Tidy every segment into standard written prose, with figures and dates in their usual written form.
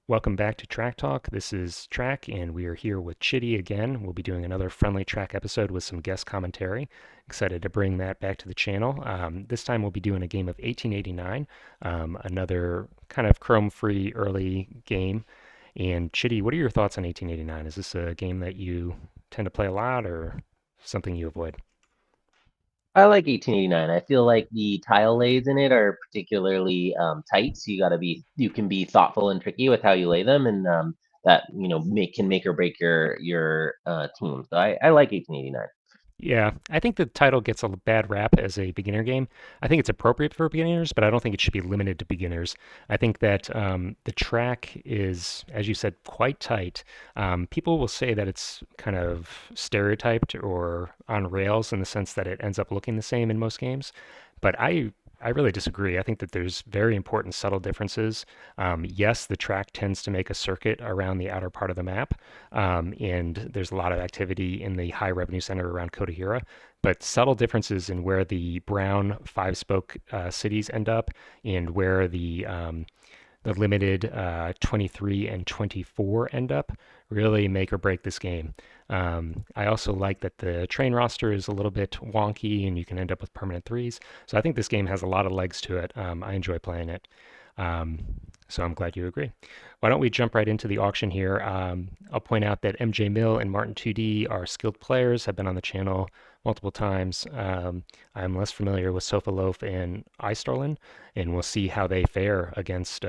Welcome back to Track Talk. This is Track, and we are here with Chiddy again. We'll be doing another friendly track episode with some guest commentary. Excited to bring that back to the channel. This time we'll be doing a game of 1889, another kind of chrome-free early game. And Chiddy, what are your thoughts on 1889? Is this a game that you tend to play a lot, or something you avoid? I like 1889. I feel like the tile lays in it are particularly tight, so you can be thoughtful and tricky with how you lay them, and that can make or break your team. So I like 1889. Yeah, I think the title gets a bad rap as a beginner game. I think it's appropriate for beginners, but I don't think it should be limited to beginners. I think that the track is, as you said, quite tight. People will say that it's kind of stereotyped or on rails in the sense that it ends up looking the same in most games. But I really disagree. I think that there's very important subtle differences. Yes, the track tends to make a circuit around the outer part of the map, and there's a lot of activity in the high revenue center around Kotahira, but subtle differences in where the brown five spoke cities end up and where the limited 23 and 24 end up really make or break this game. I also like that the train roster is a little bit wonky and you can end up with permanent threes. So I think this game has a lot of legs to it. I enjoy playing it. Um, so I'm glad you agree. Why don't we jump right into the auction here? I'll point out that MJ Mill and Martin 2D are skilled players, have been on the channel multiple times. I'm less familiar with Sofa Loaf and Starlin, and we'll see how they fare against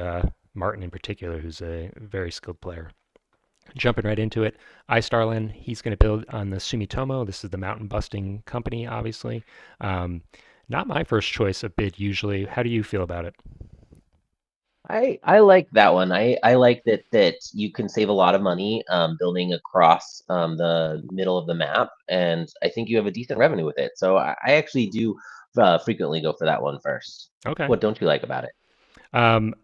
Martin in particular, who's a very skilled player. Jumping right into it, Starlin, he's going to build on the Sumitomo. This is the mountain busting company, obviously. Um, Not my first choice of bid usually. How do you feel about it? I like that one. I like that you can save a lot of money building across the middle of the map, and I think you have a decent revenue with it. So I actually do frequently go for that one first. Okay. What don't you like about it? Um,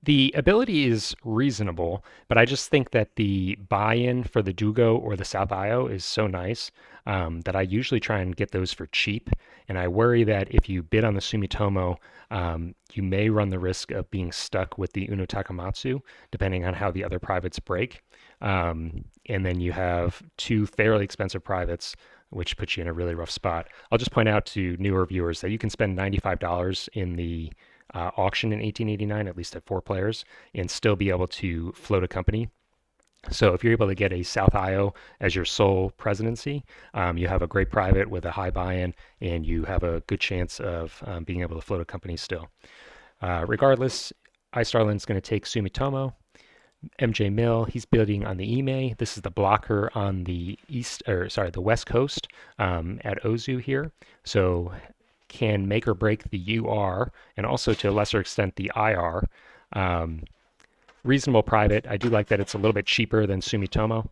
The ability is reasonable, but I just think that the buy-in for the Dugo or the South IO is so nice that I usually try and get those for cheap. And I worry that if you bid on the Sumitomo, you may run the risk of being stuck with the Uno Takamatsu, depending on how the other privates break. And then you have two fairly expensive privates, which puts you in a really rough spot. I'll just point out to newer viewers that you can spend $95 in the auction in 1889, at least at four players, and still be able to float a company. So if you're able to get a South IO as your sole presidency, you have a great private with a high buy-in, and you have a good chance of being able to float a company still. Regardless, iStarlin's going to take Sumitomo. MJ Mill, he's building on the Ime. This is the blocker on the the west coast at Ozu here. So can make or break the UR and also to a lesser extent the IR. Um, Reasonable private. I do like that it's a little bit cheaper than Sumitomo.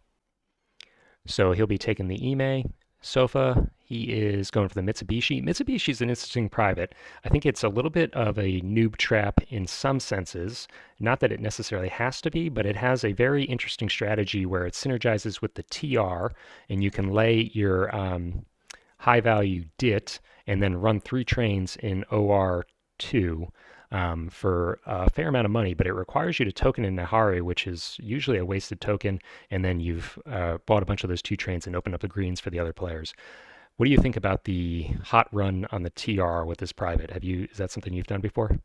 So he'll be taking the Ime. Sofa, he is going for the Mitsubishi. Mitsubishi is an interesting private. I think it's a little bit of a noob trap in some senses. Not that it necessarily has to be, but it has a very interesting strategy where it synergizes with the TR, and you can lay your high value DIT and then run three trains in OR2 for a fair amount of money, but it requires you to token in Nahari, which is usually a wasted token, and then you've bought a bunch of those two trains and opened up the greens for the other players. What do you think about the hot run on the TR with this private? Is that something you've done before?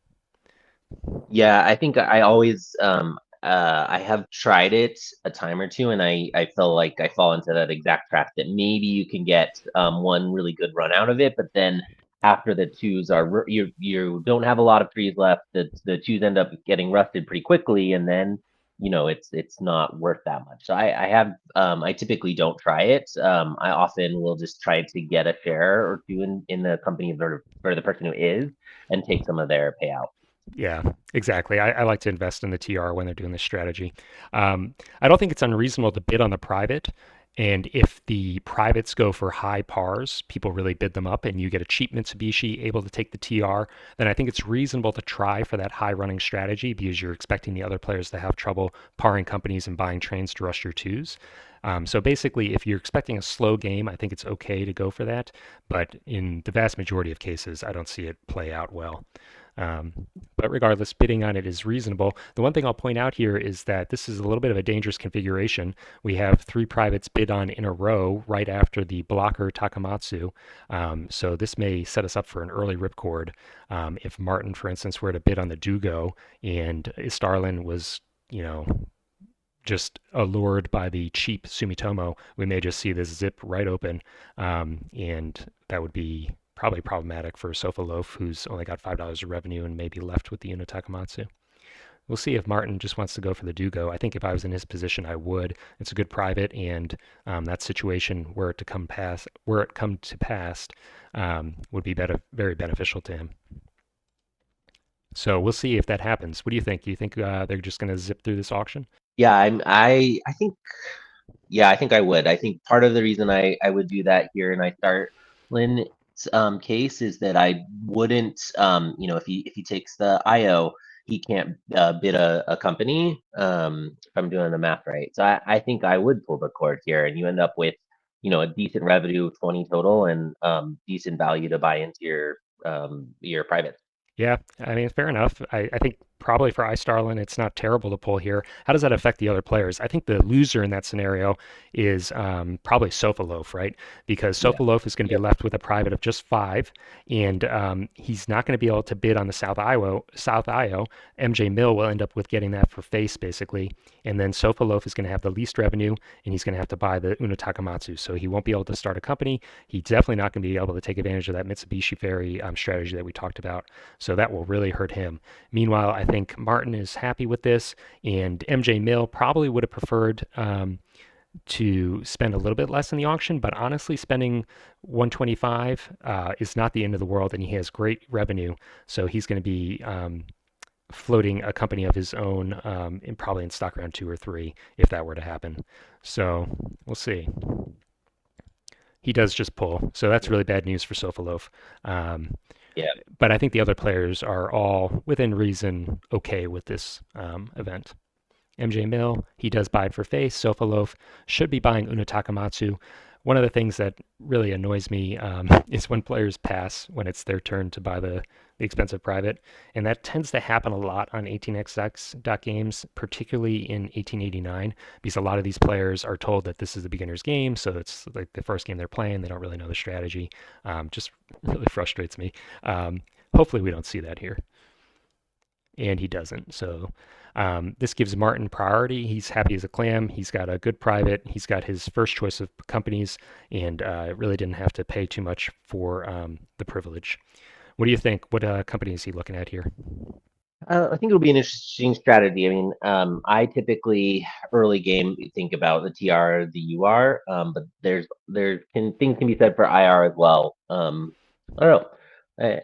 Yeah, I think I always I have tried it a time or two, and I feel like I fall into that exact trap that maybe you can get one really good run out of it, but then after the twos you don't have a lot of trees left. The twos end up getting rusted pretty quickly, and then it's not worth that much. So I typically don't try it. I often will just try to get a share or two in the company for the person who is and take some of their payout. Yeah, exactly. I like to invest in the TR when they're doing this strategy. I don't think it's unreasonable to bid on the private. And if the privates go for high pars, people really bid them up, and you get a cheap Mitsubishi able to take the TR, then I think it's reasonable to try for that high running strategy because you're expecting the other players to have trouble parring companies and buying trains to rush your twos. So basically, if you're expecting a slow game, I think it's okay to go for that. But in the vast majority of cases, I don't see it play out well. Um, but regardless, bidding on it is reasonable. The one thing I'll point out here is that this is a little bit of a dangerous configuration. We have three privates bid on in a row right after the blocker Takamatsu. So this may set us up for an early ripcord. If Martin, for instance, were to bid on the Dugo and Starlin was, you know, just allured by the cheap Sumitomo, we may just see this zip right open, and that would be probably problematic for Sofa Loaf, who's only got $5 of revenue and may be left with the Uno Takamatsu. We'll see if Martin just wants to go for the Dugo. I think if I was in his position, I would. It's a good private, and that situation were it come to pass, would be very beneficial to him. So we'll see if that happens. What do you think? Do you think they're just going to zip through this auction? Yeah, I think yeah, I think I would. I think part of the reason I would do that here and I start Lynn's case is that I wouldn't if he takes the IO, he can't bid a company, if I'm doing the math right. So I think I would pull the cord here and you end up with, a decent revenue, 20 total, and decent value to buy into your private. Yeah, I mean, fair enough. I think probably for iStarlin, it's not terrible to pull here. How does that affect the other players? I think the loser in that scenario is probably Sofaloaf, right? Because Yeah. Sofaloaf is going to be Yep. left with a private of just five, and he's not going to be able to bid on the South IO. South IO. MJ Mill will end up with getting that for face, basically. And then Sofaloaf is going to have the least revenue, and he's going to have to buy the Uno Takamatsu. So he won't be able to start a company. He's definitely not going to be able to take advantage of that Mitsubishi Ferry strategy that we talked about. So that will really hurt him. Meanwhile, I think Martin is happy with this, and MJ Mill probably would have preferred to spend a little bit less in the auction, but honestly, spending 125 is not the end of the world, and he has great revenue. So he's going to be floating a company of his own, probably in stock round 2 or 3 if that were to happen. So we'll see. He does just pull, so that's really bad news for Sofaloaf. Um, Yeah. but I think the other players are all within reason okay with this event. MJ Mill, he does buy it for face. Sofaloaf should be buying Uno Takamatsu. One of the things that really annoys me is when players pass when it's their turn to buy the expensive private. And that tends to happen a lot on 18xx.games, particularly in 1889, because a lot of these players are told that this is the beginner's game. So it's like the first game they're playing. They don't really know the strategy. Just really frustrates me. Hopefully, we don't see that here, and he doesn't. So this gives Martin priority. He's happy as a clam. He's got a good private. He's got his first choice of companies, and really didn't have to pay too much for the privilege. What do you think? What company is he looking at here? I think it'll be an interesting strategy. I mean, I typically early game think about the TR, the UR, but there can things can be said for IR as well. I don't know.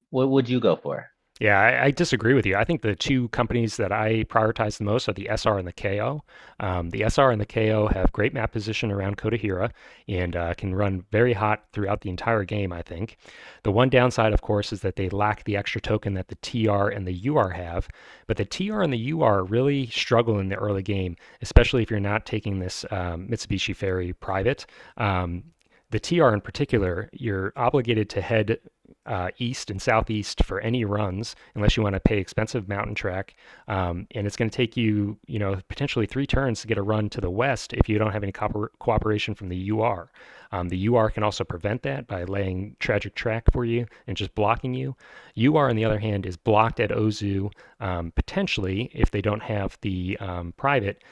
What would you go for? Yeah, I disagree with you. I think the two companies that I prioritize the most are the SR and the KO. The SR and the KO have great map position around Kotahira and can run very hot throughout the entire game, I think. The one downside, of course, is that they lack the extra token that the TR and the UR have. But the TR and the UR really struggle in the early game, especially if you're not taking this Mitsubishi Ferry private. The TR in particular, you're obligated to head east and southeast for any runs unless you want to pay expensive mountain track. And it's going to take you, potentially 3 turns to get a run to the west if you don't have any cooperation from the UR. The UR can also prevent that by laying tragic track for you and just blocking you. UR, on the other hand, is blocked at Ozu, potentially if they don't have the private.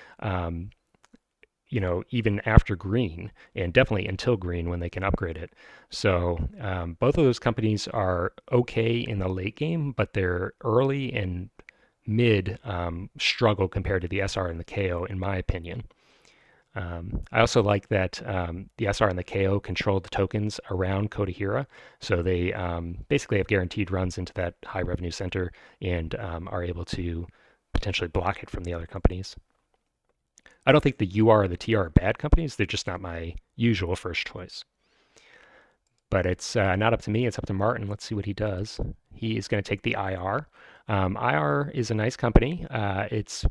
Even after green and definitely until green when they can upgrade it. So both of those companies are okay in the late game, but they're early and mid struggle compared to the SR and the KO, in my opinion. I also like that the SR and the KO control the tokens around Kotahira, so they basically have guaranteed runs into that high revenue center and are able to potentially block it from the other companies. I don't think the UR or the TR are bad companies. They're just not my usual first choice. But it's not up to me. It's up to Martin. Let's see what he does. He is going to take the IR. IR is a nice company. It's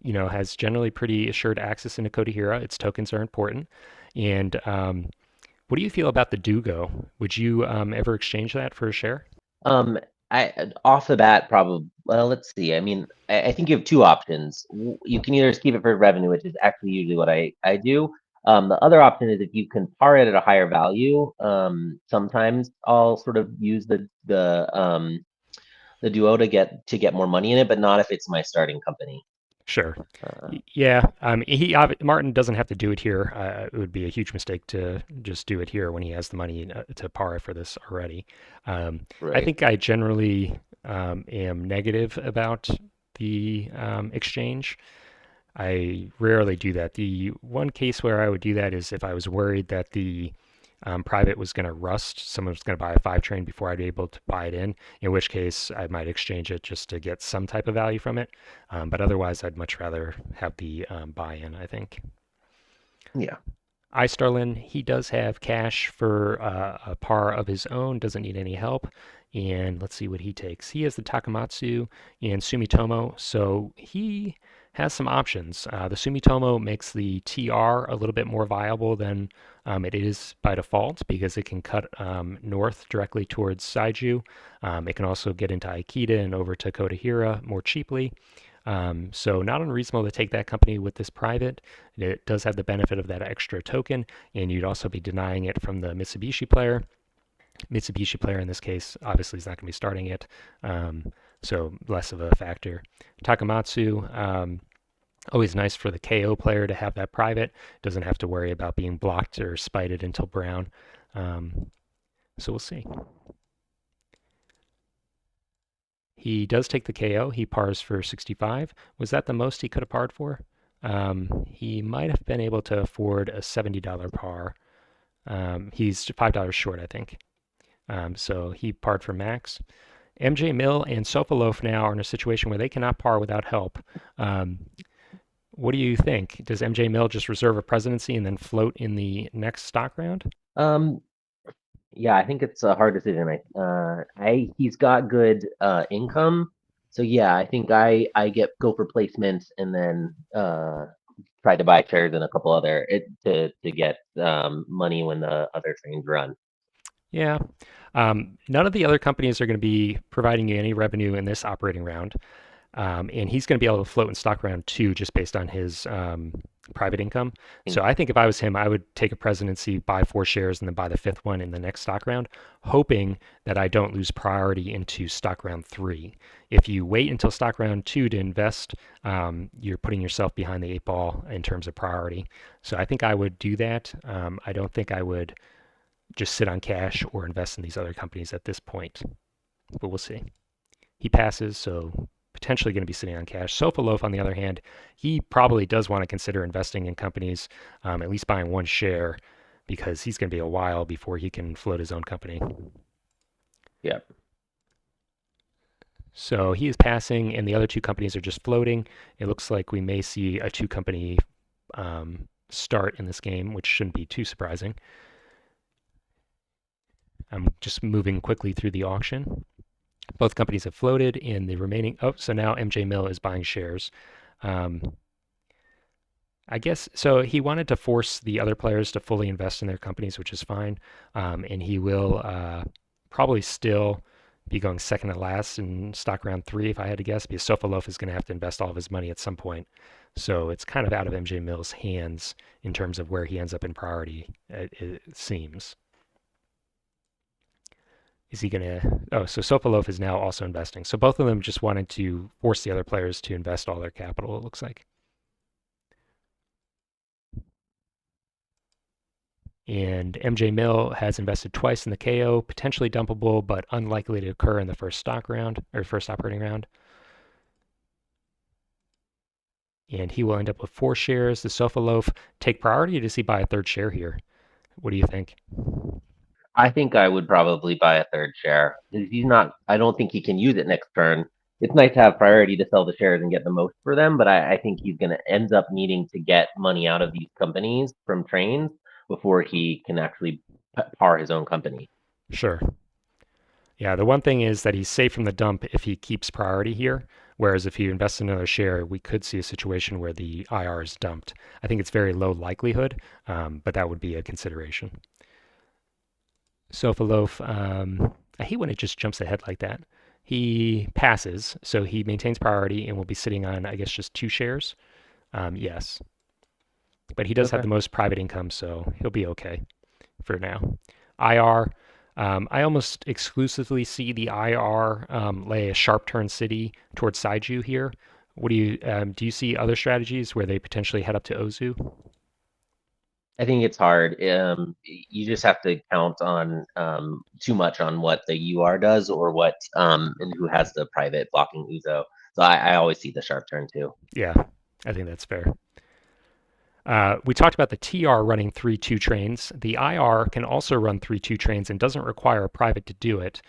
has generally pretty assured access into Kotahira. Its tokens are important. And what do you feel about the Dugo? Would you ever exchange that for a share? I off the bat, probably. Well, let's see. I mean, I think you have two options. You can either just keep it for revenue, which is actually usually what I do. The other option is if you can par it at a higher value. Sometimes I'll sort of use the duo to get more money in it, but not if it's my starting company. Sure. Uh, Yeah. Martin doesn't have to do it here. It would be a huge mistake to just do it here when he has the money to par for this already. I right. think I generally am negative about the exchange. I rarely do that. The one case where I would do that is if I was worried that the private was going to rust, someone was going to buy a five train before I'd be able to buy it in which case I might exchange it just to get some type of value from it. But otherwise, I'd much rather have the buy in, I think. Yeah. iStarlin, he does have cash for a par of his own, doesn't need any help. And let's see what he takes. He has the Takamatsu and Sumitomo, so he has some options. The Sumitomo makes the TR a little bit more viable than it is by default because it can cut north directly towards Saiju. It can also get into Aikita and over to Kodahira more cheaply. So not unreasonable to take that company with this private. It does have the benefit of that extra token, and you'd also be denying it from the Mitsubishi player. Mitsubishi player in this case obviously is not going to be starting it, so less of a factor. Takamatsu, always nice for the KO player to have that private. Doesn't have to worry about being blocked or spited until brown. So we'll see. He does take the KO. He pars for 65. Was that the most he could have parred for? He might have been able to afford a $70 par. He's $5 short, I think. So he parred for max. MJ Mill and Sofaloaf now are in a situation where they cannot par without help. Um, what do you think? Does MJ Mill just reserve a presidency and then float in the next stock round? Um, yeah, I think it's a hard decision. I he's got good income, so yeah, I think I get go for placements and then try to buy shares in a couple other it to get money when the other trains run. Yeah. None of the other companies are going to be providing you any revenue in this operating round. And he's going to be able to float in stock round two just based on his private income. So I think if I was him, I would take a presidency, buy four shares, and then buy the fifth one in the next stock round, hoping that I don't lose priority into stock round three. If you wait until stock round two to invest, you're putting yourself behind the eight ball in terms of priority. So I think I would do that. I don't think I would just sit on cash or invest in these other companies at this point, but we'll see. He passes, so potentially going to be sitting on cash. Sofaloaf, on the other hand, he probably does want to consider investing in companies, at least buying one share, because he's going to be a while before he can float his own company. Yeah. So he is passing, and the other two companies are just floating. It looks like we may see a two company start in this game, which shouldn't be too surprising. I'm just moving quickly through the auction. Both companies have floated in the remaining. Oh, so now MJ Mill is buying shares. Um, I guess so. He wanted to force the other players to fully invest in their companies, which is fine. And he will probably still be going second to last in stock round three, if I had to guess, because Sofaloaf is going to have to invest all of his money at some point. So it's kind of out of MJ Mill's hands in terms of where he ends up in priority, it seems. Is he going to? Oh, so Sofaloaf is now also investing. So both of them just wanted to force the other players to invest all their capital, it looks like. And MJ Mill has invested twice in the KO, potentially dumpable, but unlikely to occur in the first stock round or first operating round. And he will end up with four shares. The Sofa Loaf take priority, or does he buy a third share here? What do you think? I think I would probably buy a third share. He's not. I don't think he can use it next turn. It's nice to have priority to sell the shares and get the most for them, but I think he's going to ends up needing to get money out of these companies from trains before he can actually par his own company. Sure. Yeah, the one thing is that he's safe from the dump if he keeps priority here. Whereas if he invests in another share, we could see a situation where the IR is dumped. I think it's very low likelihood, but that would be a consideration. Sofa Loaf, I hate when it just jumps ahead like that. He passes, so he maintains priority and will be sitting on, I guess, just two shares. Yes, but he does have Okay. the most private income, so he'll be okay for now. IR, I almost exclusively see the IR lay a sharp turn city towards Saiju here. What do you see other strategies where they potentially head up to Ozu? I think it's hard. You just have to count on too much on what the UR does or what and who has the private blocking Uzo. So I always see the sharp turn too. Yeah, I think that's fair. We talked about the TR running 3-2 trains. The IR can also run 3-2 trains and doesn't require a private to do it.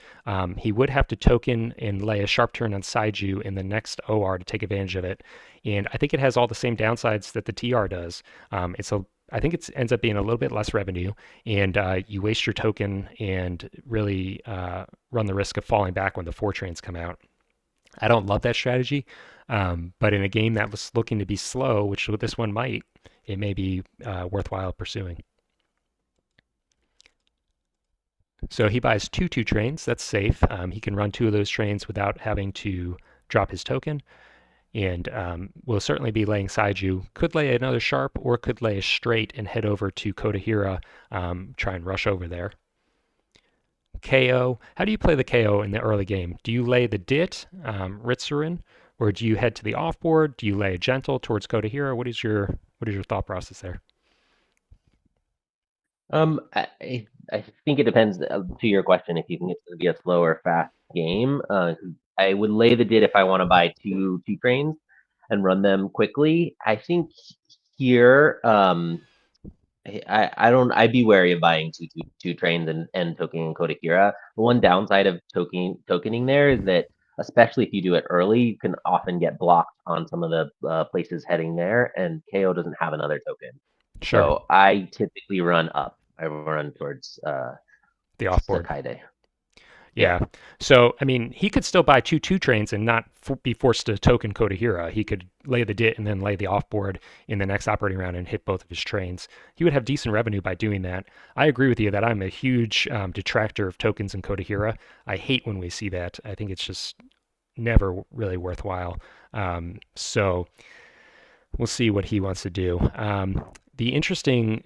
He would have to token and lay a sharp turn on Saiju in the next OR to take advantage of it. And I think it has all the same downsides that the TR does. I think it ends up being a little bit less revenue, and you waste your token and really run the risk of falling back when the four trains come out. I don't love that strategy, but in a game that was looking to be slow, which this one might, it may be worthwhile pursuing. So he buys two trains. That's safe. He can run two of those trains without having to drop his token, and will certainly be laying Saiju. Could lay another sharp or could lay a straight and head over to Kodahira, try and rush over there. KO. How do you play the KO in the early game? Do you lay the dit, Ritsurin, or do you head to the offboard? Do you lay a gentle towards Kodahira? What is your thought process there? I think it depends to your question if you think it's going to be a slow or fast game. I would lay the did if I want to buy two trains and run them quickly. I think here I don't I'd be wary of buying two trains and tokening Kodakira. The one downside of tokening there is that especially if you do it early, you can often get blocked on some of the places heading there, and KO doesn't have another token. Sure, So I typically run up. I run towards the offboard. Sakaide. Yeah. Yep. So, I mean, he could still buy two trains and not be forced to token Kodahira. He could lay the dit and then lay the offboard in the next operating round and hit both of his trains. He would have decent revenue by doing that. I agree with you that I'm a huge detractor of tokens in Kodahira. I hate when we see that. I think it's just never really worthwhile. So we'll see what he wants to do. The interesting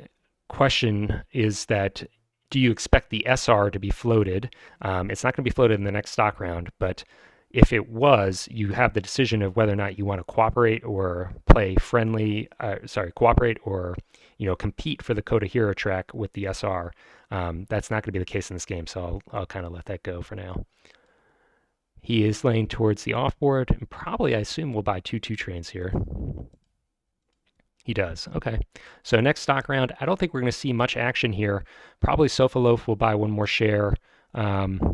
question is that do you expect the SR to be floated? It's not going to be floated in the next stock round, but if it was, you have the decision of whether or not you want to cooperate or play friendly. Cooperate or compete for the Kodahira track with the SR. That's not going to be the case in this game, so I'll kind of let that go for now. He is laying towards the offboard, and probably I assume we'll buy two trains here. He does. Okay. So next stock round, I don't think we're going to see much action here. Probably Sofaloaf will buy one more share. And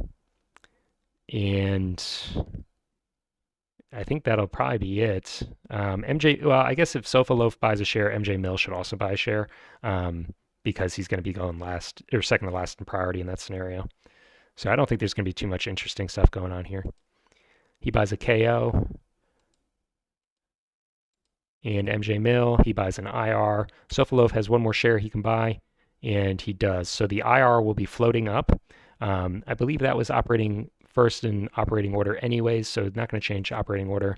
I think that'll probably be it. well, I guess if Sofaloaf buys a share, MJ Mill should also buy a share because he's going to be going last or second to last in priority in that scenario. So I don't think there's going to be too much interesting stuff going on here. He buys a KO. And MJ Mill, he buys an IR. Sofaloaf has one more share he can buy, and he does. So the IR will be floating up. I believe that was operating first in operating order anyways, so it's not going to change operating order.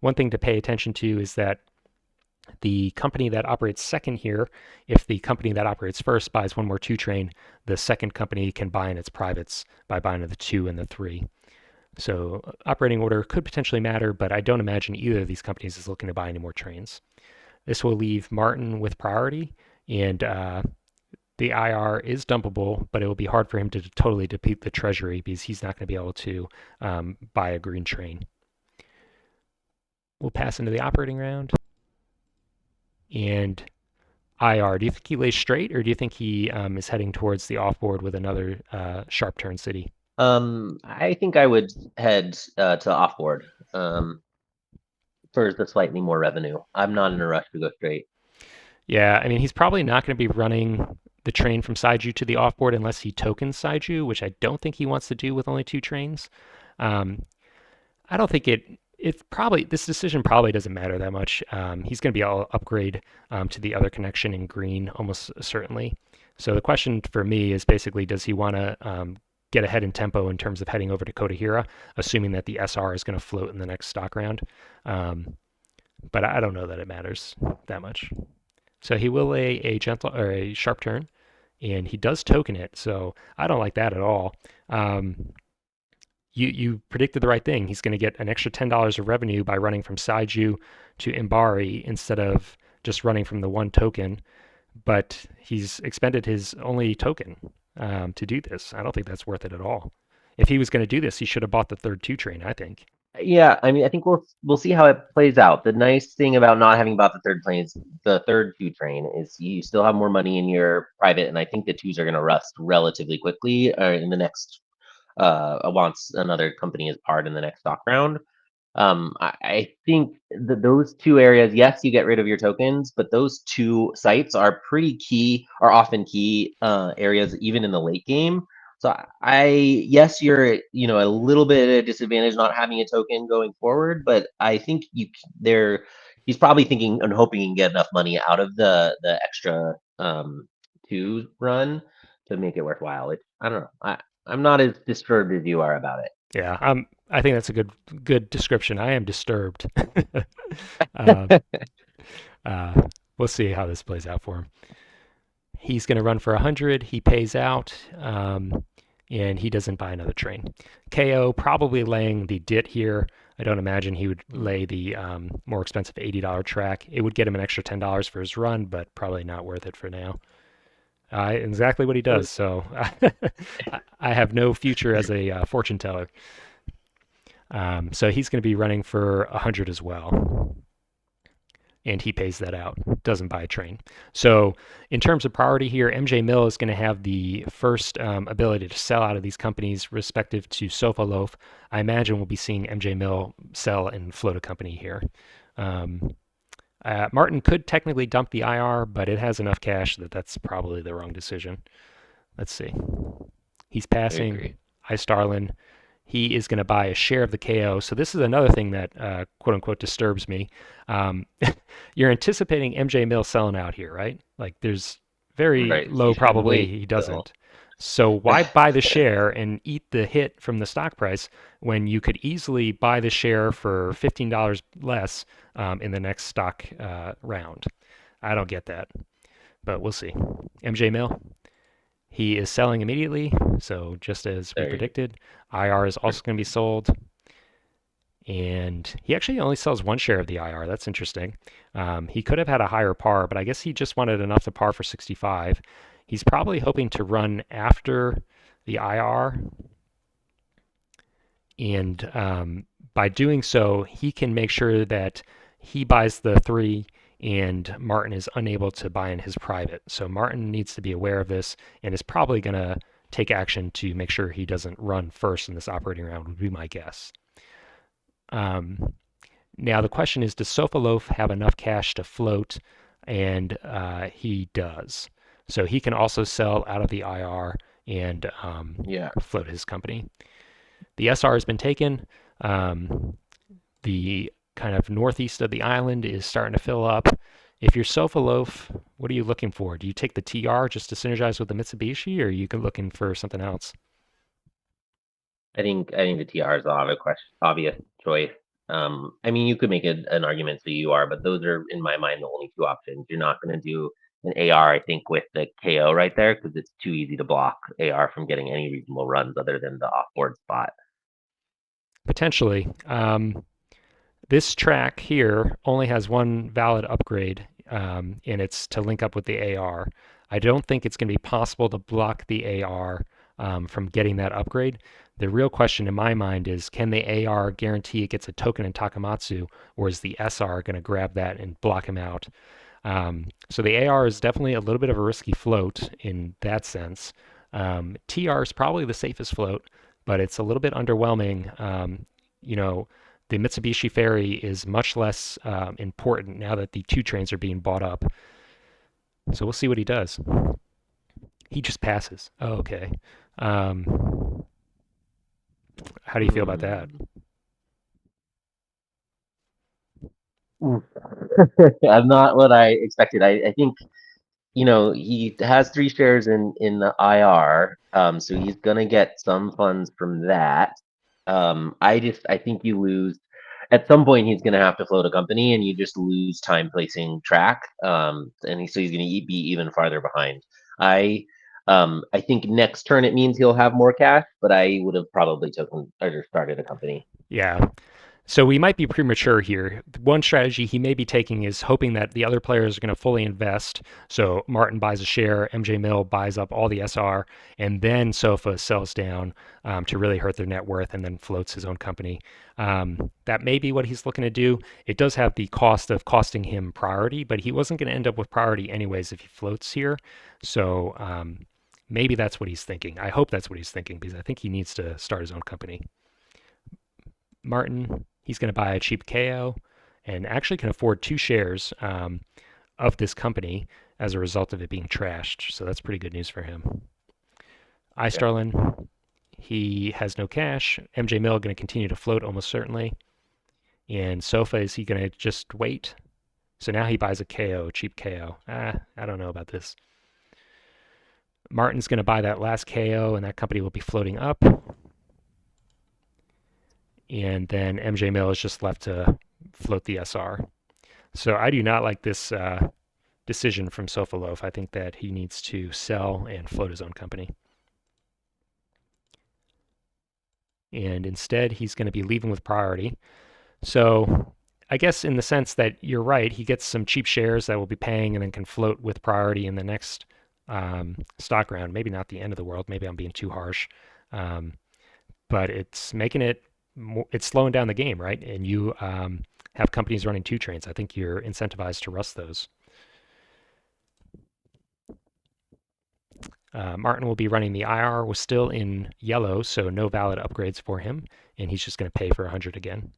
One thing to pay attention to is that the company that operates second here, if the company that operates first buys one more two train, the second company can buy in its privates by buying the two and the three. So operating order could potentially matter, but I don't imagine either of these companies is looking to buy any more trains. This will leave Martin with priority, and the IR is dumpable, but it will be hard for him to totally deplete the treasury because he's not going to be able to buy a green train. We'll pass into the operating round. And IR, do you think he lays straight, or do you think he is heading towards the offboard with another sharp turn city? I think I would head to offboard for the slightly more revenue. I'm not in a rush to go straight. Yeah, I mean, he's probably not going to be running the train from Saiju to the offboard unless he tokens Saiju, which I don't think he wants to do with only two trains. Um, I don't think it's probably this decision probably doesn't matter that much. He's going to be able to upgrade to the other connection in green almost certainly. So the question for me is basically, does he want to get ahead in tempo in terms of heading over to Kodahira, assuming that the SR is going to float in the next stock round. Um, but I don't know that it matters that much. So he will a gentle or a sharp turn, and he does token it. So I don't like that at all. Um, you predicted the right thing. He's going to get an extra $10 of revenue by running from Saiju to Imbari instead of just running from the one token. But he's expended his only token to do this. I don't think that's worth it at all. If he was going to do this, he should have bought the third two train, I think. Yeah, I mean, I think we'll see how it plays out. The nice thing about not having bought the third plane is the third two train is you still have more money in your private, and I think the twos are going to rust relatively quickly in the next once another company is parred in the next stock round. I think that those two areas, yes, you get rid of your tokens, but those two sites are pretty key, are often key areas even in the late game. So yes, you're a little bit at a disadvantage not having a token going forward, but I think there he's probably thinking and hoping he can get enough money out of the extra two run to make it worthwhile. I don't know. I'm not as disturbed as you are about it. Yeah, I think that's a good description. I am disturbed. uh, uh, we'll see how this plays out for him. He's going to run for 100. He pays out, and he doesn't buy another train. KO probably laying the DIT here. I don't imagine he would Hmm. lay the more expensive $80 track. It would get him an extra $10 for his run, but probably not worth it for now. Exactly what he does. So I have no future as a fortune teller. So he's going to be running for 100 as well. And he pays that out, doesn't buy a train. So, in terms of priority here, MJ Mill is going to have the first ability to sell out of these companies respective to Sofa Loaf. I imagine we'll be seeing MJ Mill sell and float a company here. Um, Martin could technically dump the IR, but it has enough cash that that's probably the wrong decision. Let's see. He's I agree. passing Starlin. He is going to buy a share of the KO. So this is another thing that quote unquote disturbs me. Um, you're anticipating MJ Mill selling out here, right? Like there's very Right. low You shouldn't probability wait he still. doesn't. So why buy the share and eat the hit from the stock price when you could easily buy the share for $15 less in the next stock round? I don't get that, but we'll see. MJ Mill, he is selling immediately, so just as we There you predicted. IR is go. also going to be sold, and he actually only sells one share of the IR. That's interesting. He could have had a higher par, but I guess he just wanted enough to par for 65. He's probably hoping to run after the IR, and by doing so, he can make sure that he buys the three and Martin is unable to buy in his private. So Martin needs to be aware of this and is probably going to take action to make sure he doesn't run first in this operating round, would be my guess. Um, Now, the question is, does Sofaloaf have enough cash to float? And he does. So he can also sell out of the IR and Yeah. float his company. The SR has been taken. Um, the kind of northeast of the island is starting to fill up. If you're Sofaloaf, what are you looking for? Do you take the TR just to synergize with the Mitsubishi, or are you looking for something else? I think the TR is obvious choice. I mean, you could make an argument for UR, but those are in my mind the only two options. You're not going to do an AR, I think, with the KO right there because it's too easy to block AR from getting any reasonable runs other than the off-board spot. Potentially. This track here only has one valid upgrade, and it's to link up with the AR. I don't think it's going to be possible to block the AR from getting that upgrade. The real question in my mind is, can the AR guarantee it gets a token in Takamatsu, or is the SR going to grab that and block him out? So the AR is definitely a little bit of a risky float in that sense. TR is probably the safest float, but it's a little bit underwhelming. You know, the Mitsubishi Ferry is much less important now that the two trains are being bought up. So we'll see what he does. He just passes. Oh, okay. Um, how do you feel about that? Hmm. I'm not what I expected. I think he has 3 shares in the IR, so he's gonna get some funds from that. I think you lose at some point. He's gonna have to float a company, and you just lose time placing track. So he's gonna be even farther behind. I think next turn it means he'll have more cash, but I would have probably taken or started a company. Yeah. So we might be premature here. One strategy he may be taking is hoping that the other players are going to fully invest. So Martin buys a share, MJ Mill buys up all the SR, and then Sofa sells down to really hurt their net worth and then floats his own company. That may be what he's looking to do. It does have the cost of costing him priority, but he wasn't going to end up with priority anyways if he floats here. So maybe that's what he's thinking. I hope that's what he's thinking because I think he needs to start his own company. Martin, he's going to buy a cheap KO and actually can afford 2 shares of this company as a result of it being trashed. So that's pretty good news for him. Yeah. iStarlin, he has no cash. MJ Mill going to continue to float almost certainly. And Sofa, is he going to just wait? So now he buys a KO, cheap KO. I don't know about this. Martin's going to buy that last KO, and that company will be floating up. And then MJ Mill is just left to float the SR. So I do not like this decision from Sofaloaf. I think that he needs to sell and float his own company. And instead, he's going to be leaving with priority. So I guess in the sense that you're right, he gets some cheap shares that will be paying and then can float with priority in the next stock round. Maybe not the end of the world. Maybe I'm being too harsh. Um, but it's making it, it's slowing down the game, right? And you have companies running 2 trains. I think you're incentivized to rust those. Martin will be running the IR, was still in yellow, so no valid upgrades for him, and he's just going to pay for 100 again.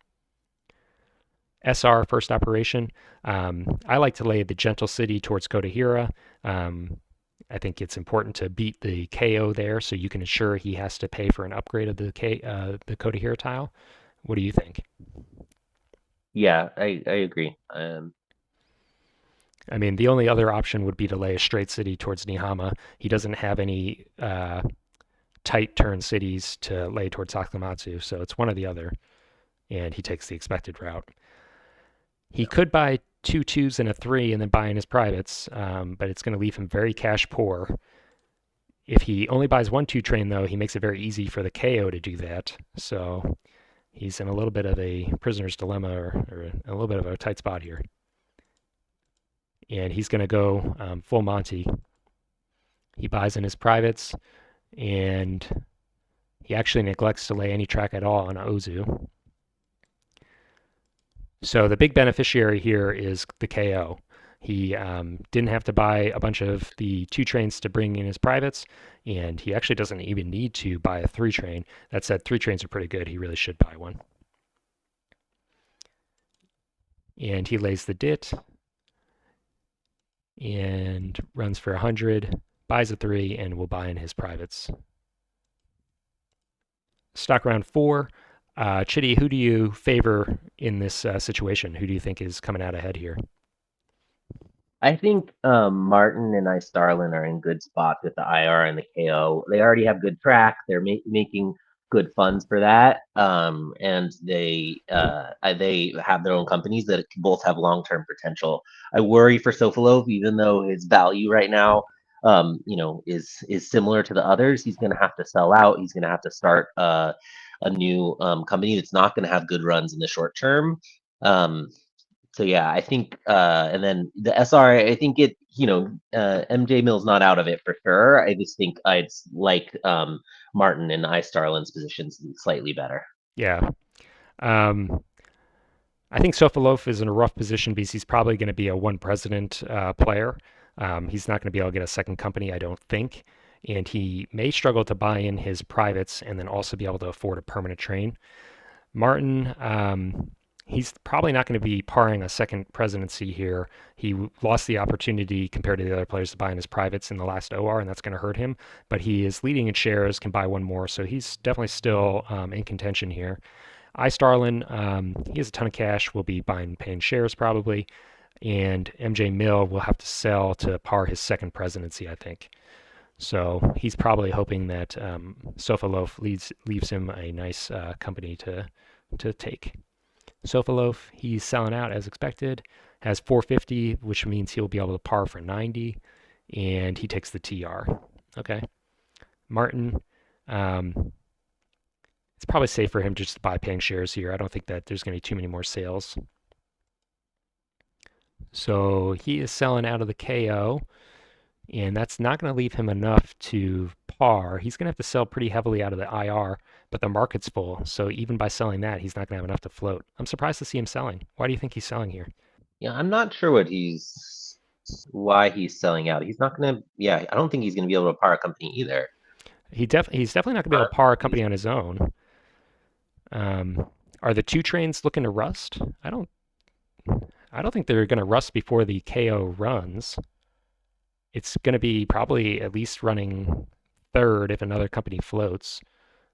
SR first operation. I like to lay the gentle city towards Kodahira. I think it's important to beat the KO there, so you can ensure he has to pay for an upgrade of the Kodahira tile. What do you think? Yeah, I agree. I mean, the only other option would be to lay a straight city towards Nihama. He doesn't have any tight turn cities to lay towards Sakamatsu, so it's one or the other, and he takes the expected route. He Yeah. could buy 2 2s and a 3 and then buy in his privates, but it's going to leave him very cash poor. If he only buys 1 2 train, though, he makes it very easy for the KO to do that. So he's in a little bit of a prisoner's dilemma or a little bit of a tight spot here. And he's going to go full Monty. He buys in his privates, and he actually neglects to lay any track at all on Ozu. So the big beneficiary here is the KO. He didn't have to buy a bunch of the 2 trains to bring in his privates, and he actually doesn't even need to buy a 3 train. That said, 3 trains are pretty good. He really should buy one. And he lays the dit and runs for 100, buys a 3, and will buy in his privates. Stock round 4. Chiddy, who do you favor in this situation? Who do you think is coming out ahead here? I think Martin and I Starlin are in good spots with the IR and the KO. They already have good track. They're making good funds for that, and they have their own companies that both have long term potential. I worry for Sokolov, even though his value right now, is similar to the others. He's going to have to sell out. He's going to have to start a new company that's not going to have good runs in the short term. So yeah, I think, and then the SR, I think MJ Mill's not out of it for sure. I just think I'd like Martin and I Starlin's positions slightly better. Yeah. Um, I think Sofalof is in a rough position because he's probably going to be a one president player. He's not going to be able to get a second company, I don't think. And he may struggle to buy in his privates and then also be able to afford a permanent train. Martin, he's probably not going to be parring a second presidency here. He lost the opportunity compared to the other players to buy in his privates in the last OR, and that's going to hurt him. But he is leading in shares, can buy one more, so he's definitely still in contention here. iStarlin, he has a ton of cash, will be buying paying shares probably. and MJ Mill will have to sell to par his second presidency, I think. So he's probably hoping that Sofaloaf leaves him a nice company to take. Sofaloaf, he's selling out as expected, has 450, which means he'll be able to par for 90, and he takes the TR. Okay. Martin, um, it's probably safe for him just to buy paying shares here. I don't think that there's going to be too many more sales. So he is selling out of the KO, and that's not going to leave him enough to par. He's going to have to sell pretty heavily out of the IR, but the market's full. So even by selling that, he's not going to have enough to float. I'm surprised to see him selling. Why do you think he's selling here? Yeah, I'm not sure why he's selling out. He's not gonna. Yeah, I don't think he's gonna be able to power a company either. He's definitely not going to be able to par a He's company on his own. Um, are the two trains looking to rust? I don't think they're going to rust before the KO runs. It's going to be probably at least running third if another company floats.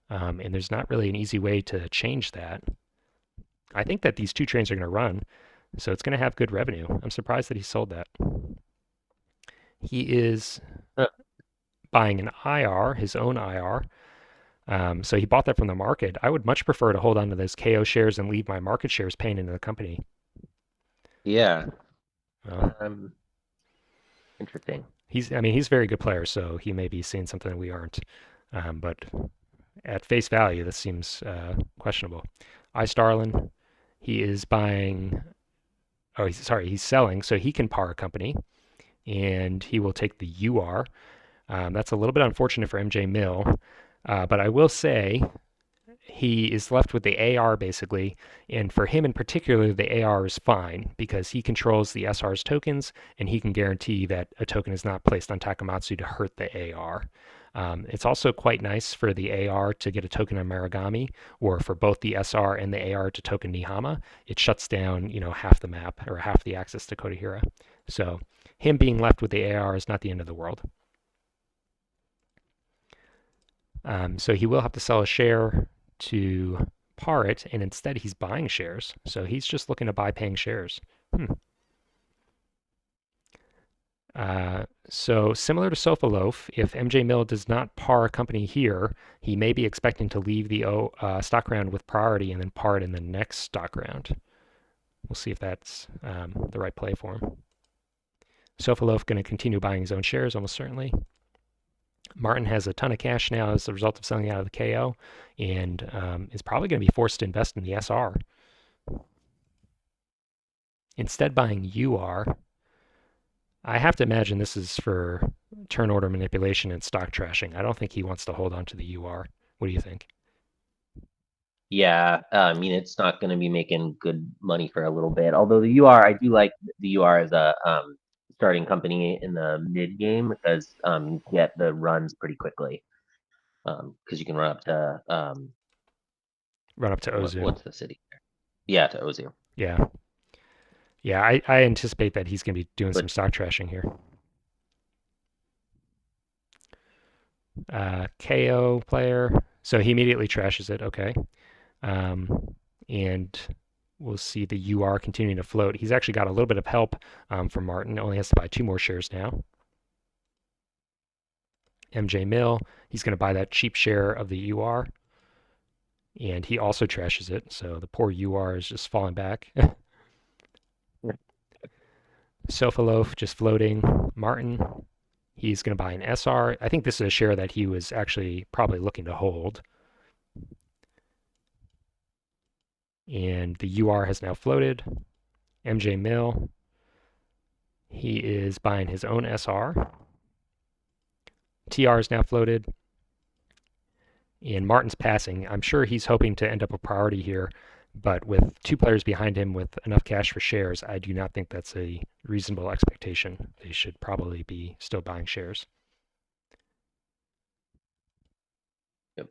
And there's not really an easy way to change that. I think that these two trains are going to run, so it's going to have good revenue. I'm surprised that he sold that. He is uh, buying an IR, his own IR. So he bought that from the market. I would much prefer to hold on to those KO shares and leave my market shares paying into the company. yeah. Uh, Um, Interesting. I mean, he's a very good player, so he may be seeing something that we aren't. But at face value, this seems questionable. Starlin, he is buying. Oh, he's selling, so he can par a company, and he will take the UR. That's a little bit unfortunate for MJ Mill, but I will say he is left with the AR basically, and for him in particular, the AR is fine because he controls the SR's tokens, and he can guarantee that a token is not placed on Takamatsu to hurt the AR. It's also quite nice for the AR to get a token on Marigami, or for both the SR and the AR to token Nihama. It shuts down, half the map or half the access to Kodahira. So him being left with the AR is not the end of the world. So he will have to sell a share to par it, and instead he's buying shares. So he's just looking to buy paying shares. Hmm. So similar to Sofaloaf, if MJ Mill does not par a company here, he may be expecting to leave the stock round with priority and then par it in the next stock round. We'll see if that's the right play for him. Sofaloaf going to continue buying his own shares almost certainly. Martin has a ton of cash now as a result of selling out of the KO, and is probably going to be forced to invest in the SR. Instead, buying UR, I have to imagine this is for turn order manipulation and stock trashing. I don't think he wants to hold on to the UR. What do you think? Yeah, I mean it's not going to be making good money for a little bit. Although the UR, I do like the UR as a starting company in the mid game because you get the runs pretty quickly. Because you can run up to Run up to Ozu. what's the city there? Yeah, to Ozu. Yeah. Yeah, I anticipate that he's going to be doing some But stock trashing here. KO player. So he immediately trashes it. Okay. Um, and we'll see the UR continuing to float. He's actually got a little bit of help from Martin. Only has to buy two more shares now. MJ Mill, he's going to buy that cheap share of the UR, and he also trashes it. So the poor UR is just falling back. Sofaloaf just floating. Martin, he's going to buy an SR. I think this is a share that he was actually probably looking to hold. And the UR has now floated. MJ Mill, he is buying his own SR. TR is now floated. And Martin's passing. I'm sure he's hoping to end up a priority here, but with two players behind him with enough cash for shares, I do not think that's a reasonable expectation. They should probably be still buying shares. yep.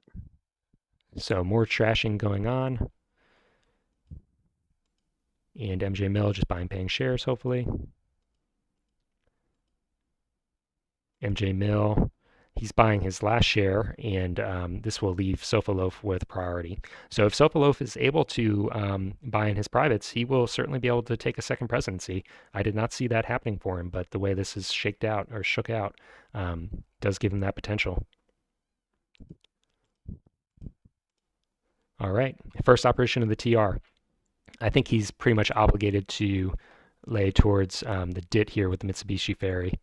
So more trashing going on, and MJ Mill just buying paying shares, hopefully. MJ Mill, He's buying his last share, and this will leave Sofaloaf with priority. So if Sofaloaf is able to buy in his privates, he will certainly be able to take a second presidency. I did not see that happening for him, but the way this is shaked out or shook out does give him that potential. All right, first operation of the TR. I think he's pretty much obligated to lay towards the DIT here with the Mitsubishi Ferry.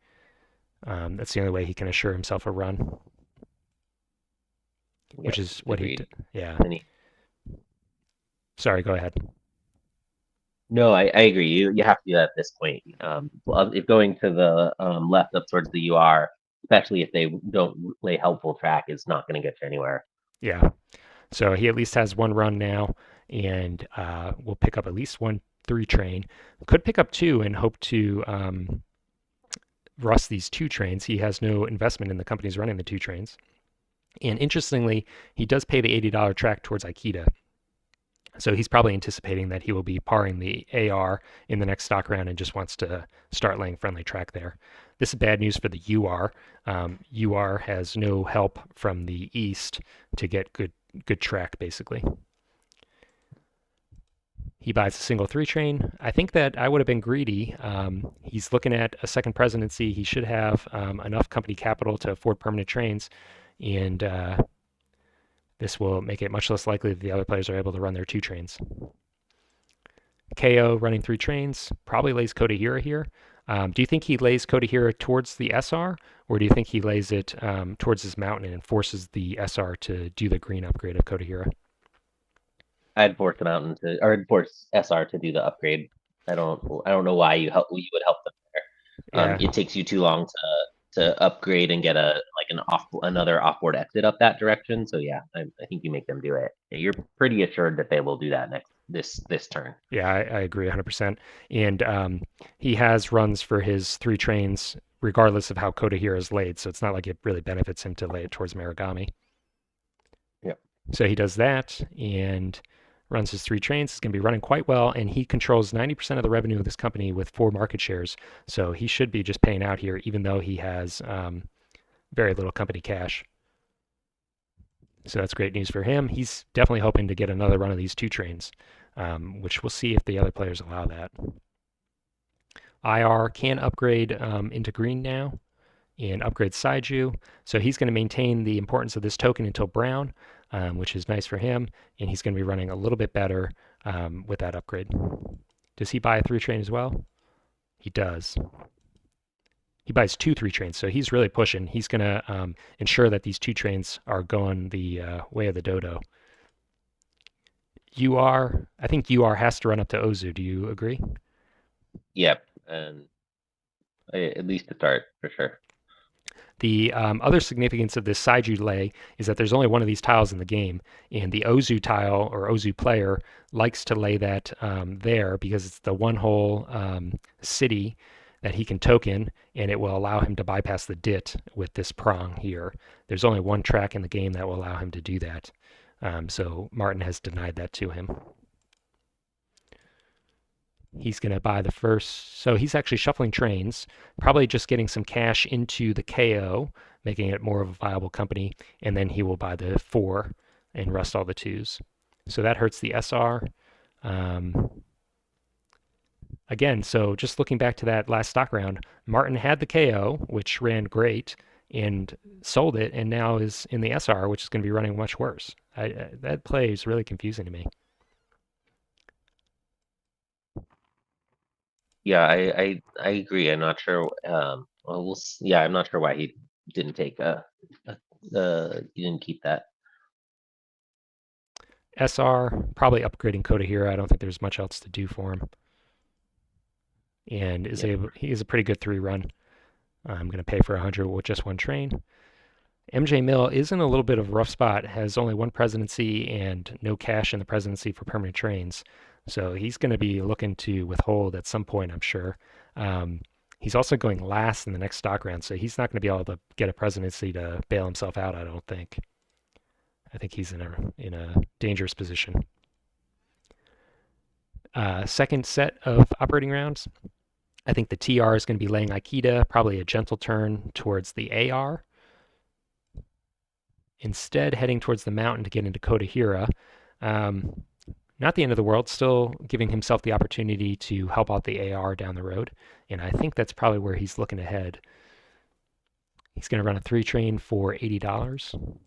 That's the only way he can assure himself a run, which Yep, is what he did. agreed. Yeah. And Sorry, go ahead. no, I agree. You have to do that at this point. Well, if going to the left up towards the UR, especially if they don't lay helpful track, is not going to get you anywhere. Yeah. So he at least has one run now, and will pick up at least one three train. Could pick up two and hope to rust these two trains. He has no investment in the companies running the two trains. And interestingly, he does pay the $80 track towards Aikida. So he's probably anticipating that he will be parring the AR in the next stock round and just wants to start laying friendly track there. This is bad news for the UR. UR has no help from the east to get good track basically. He buys a single three train. I think that I would have been greedy. He's looking at a second presidency. He should have enough company capital to afford permanent trains, and this will make it much less likely that the other players are able to run their two trains. KO running three trains probably lays Kodahira here. Do you think he lays Kodahira towards the SR, or do you think he lays it towards his mountain and forces the SR to do the green upgrade of Kodahira? I'd force the mountain to, or I'd force SR to do the upgrade. I don't know why you would help them there. Yeah, It takes you too long to upgrade and get another offboard exit up that direction. So yeah, I think you make them do it. You're pretty assured that they will do that this turn. yeah, I agree 100%. And he has runs for his three trains regardless of how Kodahira is laid, so it's not like it really benefits him to lay it towards Marigami. Yeah. So he does that and runs his three trains. He's going to be running quite well, and he controls 90% of the revenue of this company with four market shares. So he should be just paying out here, even though he has very little company cash. So that's great news for him. He's definitely hoping to get another run of these two trains, which we'll see if the other players allow that. IR can upgrade into green now and upgrade Saiju. So he's going to maintain the importance of this token until brown, which is nice for him. And he's going to be running a little bit better with that upgrade. Does he buy a three train as well? He does. He buys two three trains, so he's really pushing. He's going to ensure that these two trains are going the way of the dodo. I think UR has to run up to Ozu. Do you agree? Yep. And at least to start for sure. The other significance of this Saiju lay is that there's only one of these tiles in the game, and the Ozu tile or Ozu player likes to lay that there because it's the one whole city that he can token, and it will allow him to bypass the DIT with this prong here. There's only one track in the game that will allow him to do that. So Martin has denied that to him. He's going to buy the first. So he's actually shuffling trains, probably just getting some cash into the KO, making it more of a viable company. And then he will buy the four and rust all the twos. So that hurts the SR. Again, so just looking back to that last stock round, Martin had the KO, which ran great, and sold it, and now is in the SR, which is going to be running much worse. That play is really confusing to me. Yeah, I agree. I'm not sure. Well, yeah, I'm not sure why he didn't take he didn't keep that. SR, probably upgrading Kodahira. I don't think there's much else to do for him. And Yep. he is a pretty good three run. I'm going to pay for 100 with just one train. MJ Mill is in a little bit of a rough spot, has only one presidency and no cash in the presidency for permanent trains. So he's going to be looking to withhold at some point, I'm sure. He's also going last in the next stock round, so he's not going to be able to get a presidency to bail himself out, I don't think. I think he's in a dangerous position. Second set of operating rounds. I think the TR is going to be laying Aikida, probably a gentle turn towards the AR. instead heading towards the mountain to get into Kotahira. Um, Not the end of the world, still giving himself the opportunity to help out the AR down the road. And I think that's probably where he's looking ahead. He's going to run a 3 train for $80.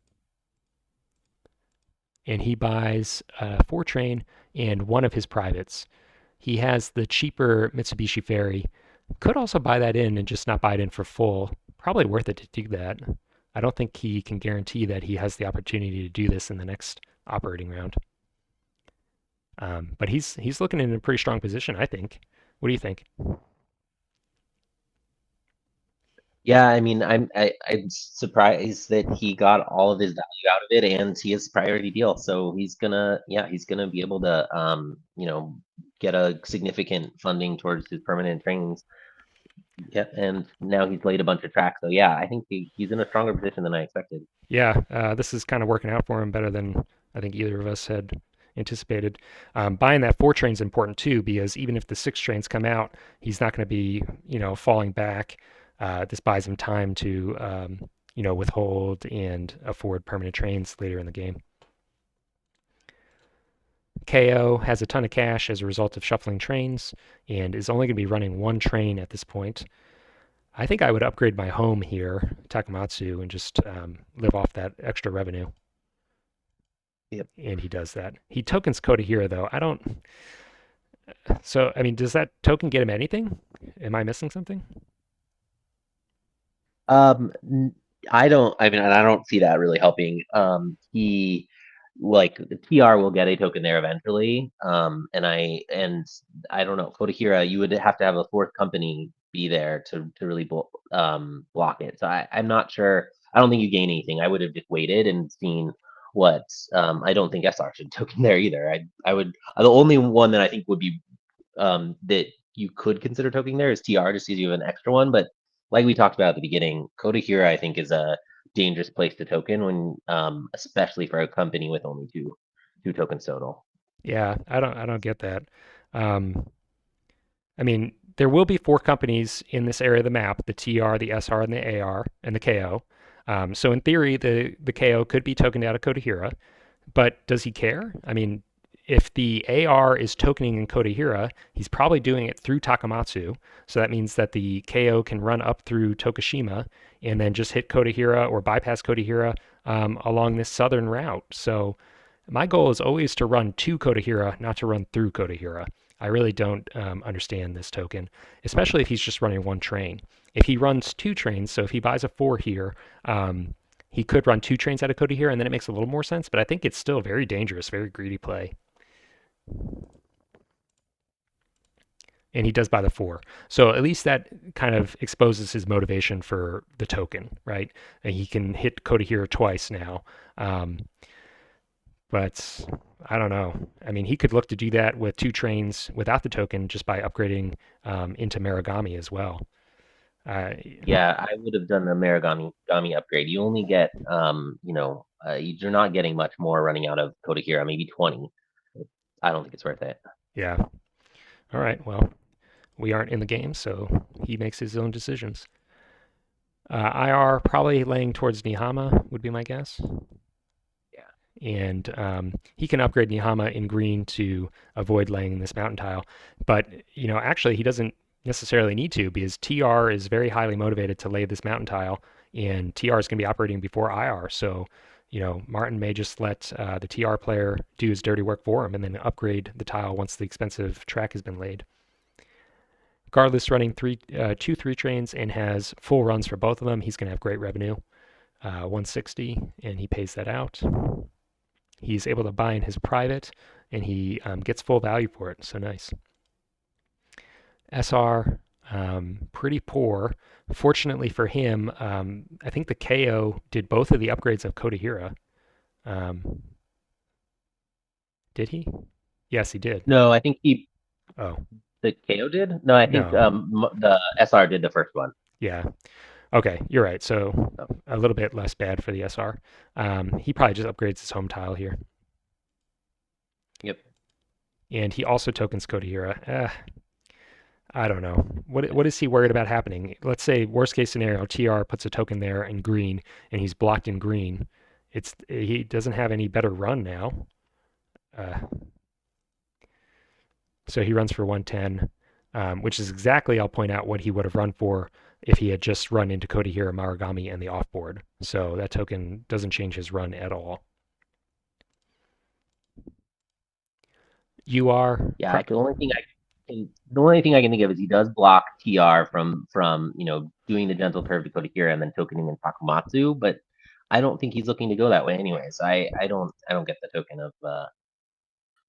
And he buys a 4 train and one of his privates. He has the cheaper Mitsubishi Ferry. Could also buy that in and just not buy it in for full. Probably worth it to do that. I don't think he can guarantee that he has the opportunity to do this in the next operating round. But he's looking in a pretty strong position, I think. What do you think? Yeah, I mean, I'm surprised that he got all of his value out of it, and he has priority deal. So he's gonna be able to get a significant funding towards his permanent trainings. Yeah, and now he's laid a bunch of tracks. So yeah, I think he's in a stronger position than I expected. Yeah, this is kind of working out for him better than I think either of us had anticipated. Buying that 4 train is important too because even if the 6 trains come out, he's not going to be falling back. This buys him time to withhold and afford permanent trains later in the game. KO has a ton of cash as a result of shuffling trains and is only going to be running 1 train at this point. I think I would upgrade my home here, Takamatsu, and just live off that extra revenue. Yep. And he does that. He tokens Kodahira though. I don't. So I mean, does that token get him anything? Am I missing something? N- I don't. I mean, and I don't see that really helping. He like the TR will get a token there eventually. And I don't know. Kodahira, you would have to have a fourth company be there to really block it. So I'm not sure. I don't think you gain anything. I would have just waited and seen what. I don't think SR should token there either. I would. The only one that I think would be that you could consider tokening there is TR just because you have an extra one. But like we talked about at the beginning, Kodahira I think is a dangerous place to token when especially for a company with only two tokens total. Yeah, I don't get that. Um, I mean, there will be 4 companies in this area of the map: the TR, the SR, and the AR, and the KO. So in theory, the KO could be tokened out of Kodahira. But does he care? I mean, if the AR is tokening in Kodahira, he's probably doing it through Takamatsu. So that means that the KO can run up through Tokushima and then just hit Kodahira or bypass Kodahira along this southern route. So my goal is always to run to Kodahira, not to run through Kodahira. I really don't understand this token, especially if he's just running 1 train. If he runs 2 trains, so if he buys a 4 here, he could run 2 trains out of Cody here, and then it makes a little more sense. But I think it's still very dangerous, very greedy play. And he does buy the 4. So at least that kind of exposes his motivation for the token, right? And he can hit Cody here twice now. Um, but I don't know. I mean, he could look to do that with 2 trains without the token just by upgrading into Marigami as well. Uh, Yeah, I would have done the Marigami upgrade. You only get you're not getting much more running out of Kodahira, maybe 20. I don't think it's worth it. yeah. All right. Well, we aren't in the game, so he makes his own decisions. IR probably laying towards Nihama would be my guess. Yeah. And he can upgrade Nihama in green to avoid laying this mountain tile. But, actually, he doesn't necessarily need to because TR is very highly motivated to lay this mountain tile, and TR is going to be operating before IR. So, Martin may just let the TR player do his dirty work for him and then upgrade the tile once the expensive track has been laid. Regardless, running 2 3 trains and has full runs for both of them, he's going to have great revenue. 160, and he pays that out. He's able to buy in his private, and he gets full value for it. So nice. SR, pretty poor. Fortunately for him, I think the KO did both of the upgrades of Kodahira. Um, did he? Yes, he did. No, I think Oh, the KO did. No, I think no. the SR did the first one. Yeah. Okay, you're right. So So, a little bit less bad for the SR. He probably just upgrades his home tile here. yep. And he also tokens Kodahira. I don't know. What is he worried about happening? Let's say worst case scenario, TR puts a token there in green and he's blocked in green. He doesn't have any better run now. Uh, so he runs for 110, which is exactly, I'll point out, what he would have run for if he had just run into Kodahira, Marugami, and the offboard. So that token doesn't change his run at all. You are Yeah, the only thing I can think of is he does block TR from doing the gentle curve to Kodahira and then tokening in Takamatsu, but I don't think he's looking to go that way anyways. I don't get the token of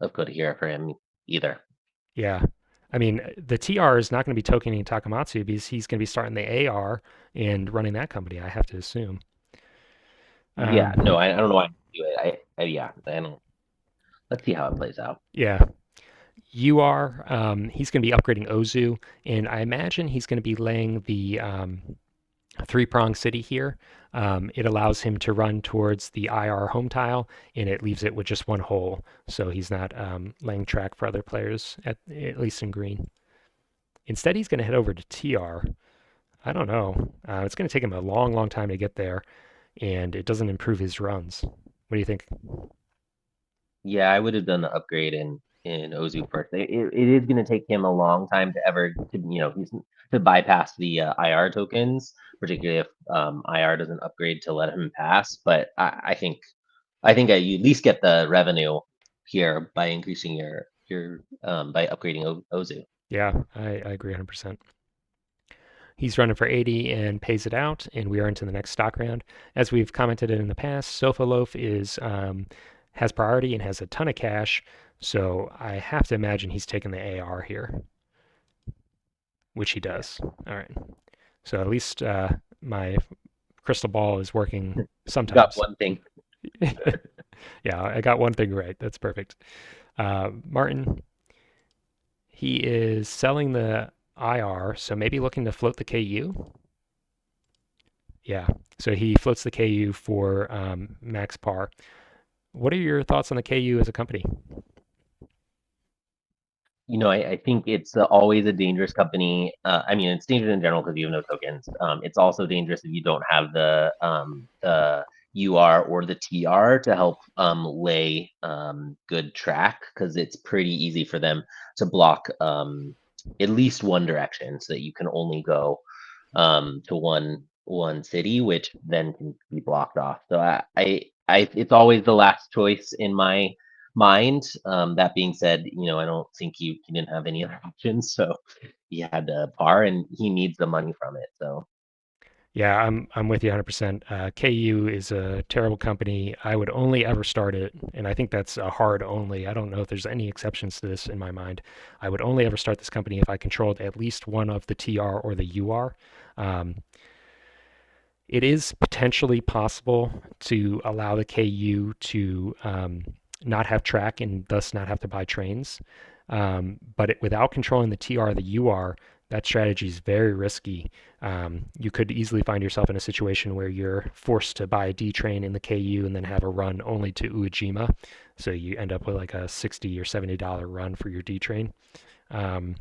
Kodahira for him either. Yeah. I mean, the TR is not going to be tokening Takamatsu because he's going to be starting the AR and running that company, I have to assume. Yeah, no, Um, I don't know why I do it. Yeah, I don't. Let's see how it plays out. yeah. You are, he's going to be upgrading Ozu, and I imagine he's going to be laying the three prong city here. It allows him to run towards the IR home tile, and it leaves it with just one hole, so he's not laying track for other players, at least in green. Instead, he's going to head over to TR. I don't know. It's going to take him a long, long time to get there, and it doesn't improve his runs. What do you think? Yeah, I would have done the upgrade in Ozu first. It is going to take him a long time to ever he's to bypass the IR tokens, particularly if IR doesn't upgrade to let him pass. But I think you at least get the revenue here by increasing your by upgrading Ozu. Yeah, I agree 100%. He's running for 80 and pays it out, and we are into the next stock round. As we've commented in the past, Sofa Loaf is has priority and has a ton of cash, so I have to imagine he's taking the AR here, which he Yeah, does. All right, so at least my crystal ball is working you got sometimes. one thing. Yeah, I got one thing right. That's perfect. Martin, he is selling the IR, so maybe looking to float the KU. Yeah, so he floats the KU for max par. What are your thoughts on the KU as a company? I think it's always a dangerous company. I mean, it's dangerous in general because you have no tokens. It's also dangerous if you don't have the UR or the TR to help lay good track because it's pretty easy for them to block at least one direction so that you can only go to one city, which then can be blocked off. So it's always the last choice in my mind. That being said, I don't think he didn't have any other options, so he had to par, and he needs the money from it. So Yeah, I'm with you 100%. KU is a terrible company. I would only ever start it, and I think that's a hard only. I don't know if there's any exceptions to this in my mind. I would only ever start this company if I controlled at least one of the TR or the UR. Um, it is potentially possible to allow the KU to not have track and thus not have to buy trains. Without controlling the TR, the UR, that strategy is very risky. You could easily find yourself in a situation where you're forced to buy a D train in the KU and then have a run only to Uejima. So you end up with like a $60 or $70 run for your D train. Um,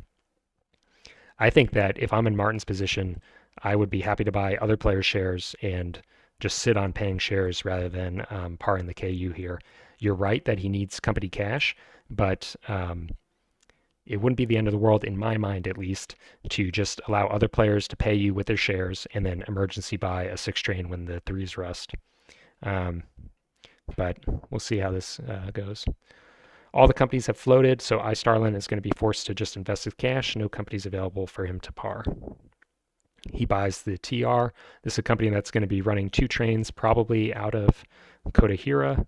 I think that if I'm in Martin's position, I would be happy to buy other players' shares and just sit on paying shares rather than par in the KU here. You're right that he needs company cash, but it wouldn't be the end of the world, in my mind at least, to just allow other players to pay you with their shares and then emergency buy a six train when the threes rust. Um, but we'll see how this goes. All the companies have floated, so iStarlin is going to be forced to just invest his cash. No companies available for him to par. He buys the TR. This is a company that's going to be running two trains, probably out of Kodahira.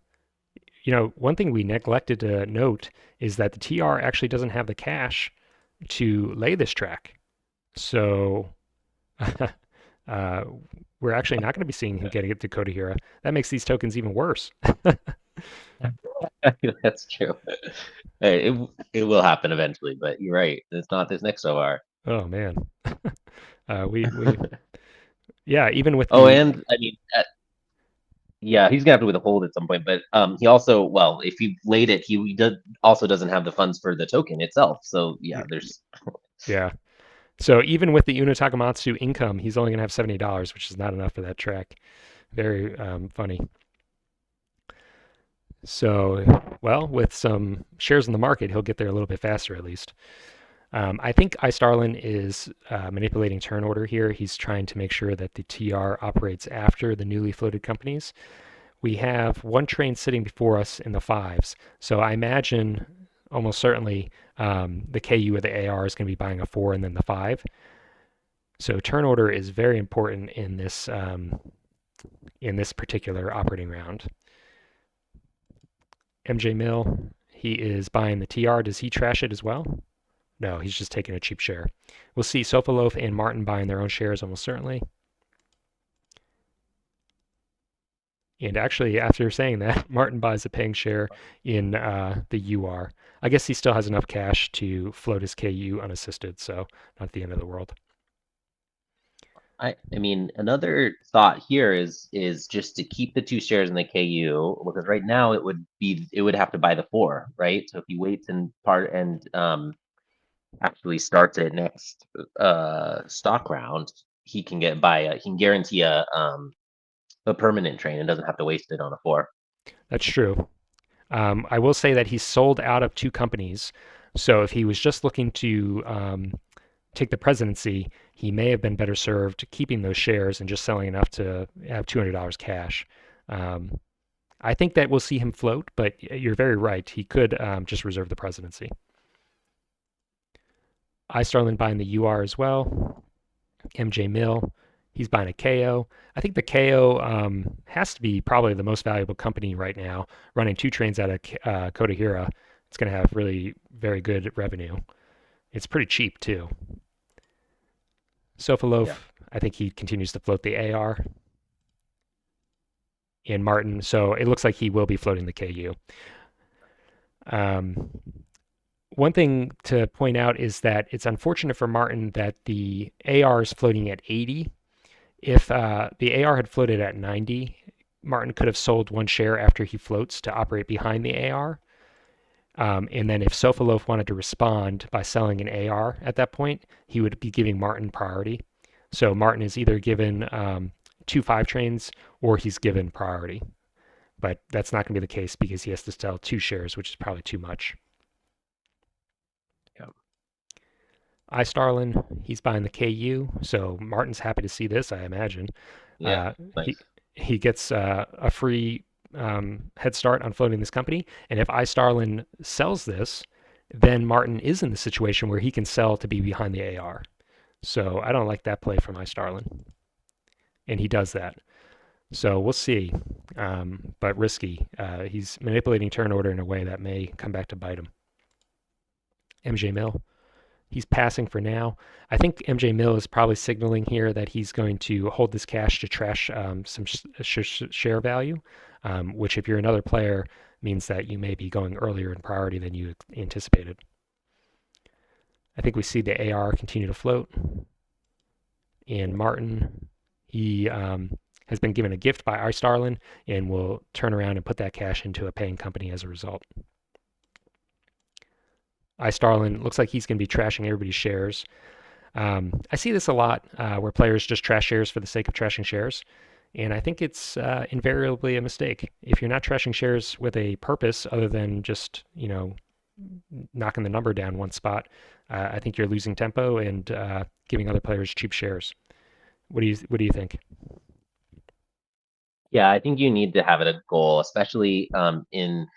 One thing we neglected to note is that the TR actually doesn't have the cash to lay this track. So uh, we're actually not going to be seeing him getting it to Kodahira. That makes these tokens even worse. that's true. It will happen eventually, but you're right. It's not this next OR. Oh man. We yeah, even with Oh, the and I mean, yeah, he's gonna have to withhold at some point, but he also, well, if he laid it, he does also doesn't have the funds for the token itself. So yeah, there's yeah. So even with the Uno Takamatsu income, he's only going to have $70, which is not enough for that track. Very funny. So, well, with some shares in the market, he'll get there a little bit faster at least. I think iStarlin is manipulating turn order here. He's trying to make sure that the TR operates after the newly floated companies. We have one train sitting before us in the fives. So I imagine almost certainly the KU or the AR is going to be buying a four and then the five. So turn order is very important in this particular operating round. MJ Mill, he is buying the TR. Does he trash it as well? No, he's just taking a cheap share. We'll see Sofaloaf and Martin buying their own shares almost certainly. And actually, after saying that, Martin buys a paying share in the UR. I guess he still has enough cash to float his KU unassisted, so not the end of the world. I mean, another thought here is just to keep the two shares in the KU because right now it would have to buy the four, right? So if he waits and part and actually starts it next stock round, he can he can guarantee a permanent train and doesn't have to waste it on a four. That's true. I will say that he's sold out of two companies. So if he was just looking to take the presidency, he may have been better served keeping those shares and just selling enough to have $200 cash. Um, I think that we'll see him float, but you're very right. He could just reserve the presidency. iStarlin buying the UR as well. MJ Mill, he's buying a KO. I think the KO has to be probably the most valuable company right now, running two trains out of Kodahira. It's going to have really very good revenue. It's pretty cheap too. Yeah. Sofaloaf, I think he continues to float the AR in Martin, so it looks like he will be floating the KU. Um, One thing to point out is that it's unfortunate for Martin that the AR is floating at 80. If the AR had floated at 90, Martin could have sold one share after he floats to operate behind the AR. And then if Sofaloaf wanted to respond by selling an AR at that point, he would be giving Martin priority. So Martin is either given two five trains or he's given priority. But that's not going to be the case because he has to sell two shares, which is probably too much. Yeah. iStarlin, he's buying the KU, so Martin's happy to see this, I imagine. Yeah. Uh, he Nice. he gets a free head start on floating this company, and if iStarlin sells this, then Martin is in the situation where he can sell to be behind the AR. So I don't like that play from iStarlin, and he does that. So we'll see, but risky. He's manipulating turn order in a way that may come back to bite him. MJ Mill, he's passing for now. I think MJ Mill is probably signaling here that he's going to hold this cash to trash some share value, which, if you're another player, means that you may be going earlier in priority than you anticipated. I think we see the AR continue to float, and Martin, he has been given a gift by iStarlin and will turn around and put that cash into a paying company as a result. iStarlin looks like he's going to be trashing everybody's shares. I see this a lot where players just trash shares for the sake of trashing shares. And I think it's invariably a mistake. If you're not trashing shares with a purpose other than just, knocking the number down one spot, I think you're losing tempo and giving other players cheap shares. What do you think? Yeah, I think you need to have it a goal, especially in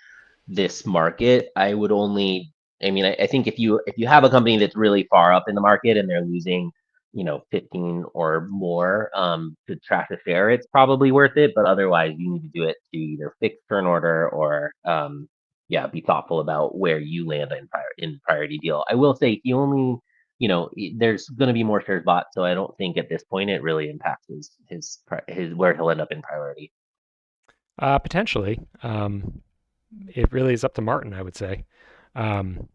this market. I mean, I think if you have a company that's really far up in the market and they're losing, 15 or more to track a share, it's probably worth it. But otherwise, you need to do it to either fix turn order or yeah, be thoughtful about where you land in priority deal. I will say he only, there's going to be more shares bought, so I don't think at this point it really impacts his where he'll end up in priority. Potentially. It really is up to Martin, I would say. Um,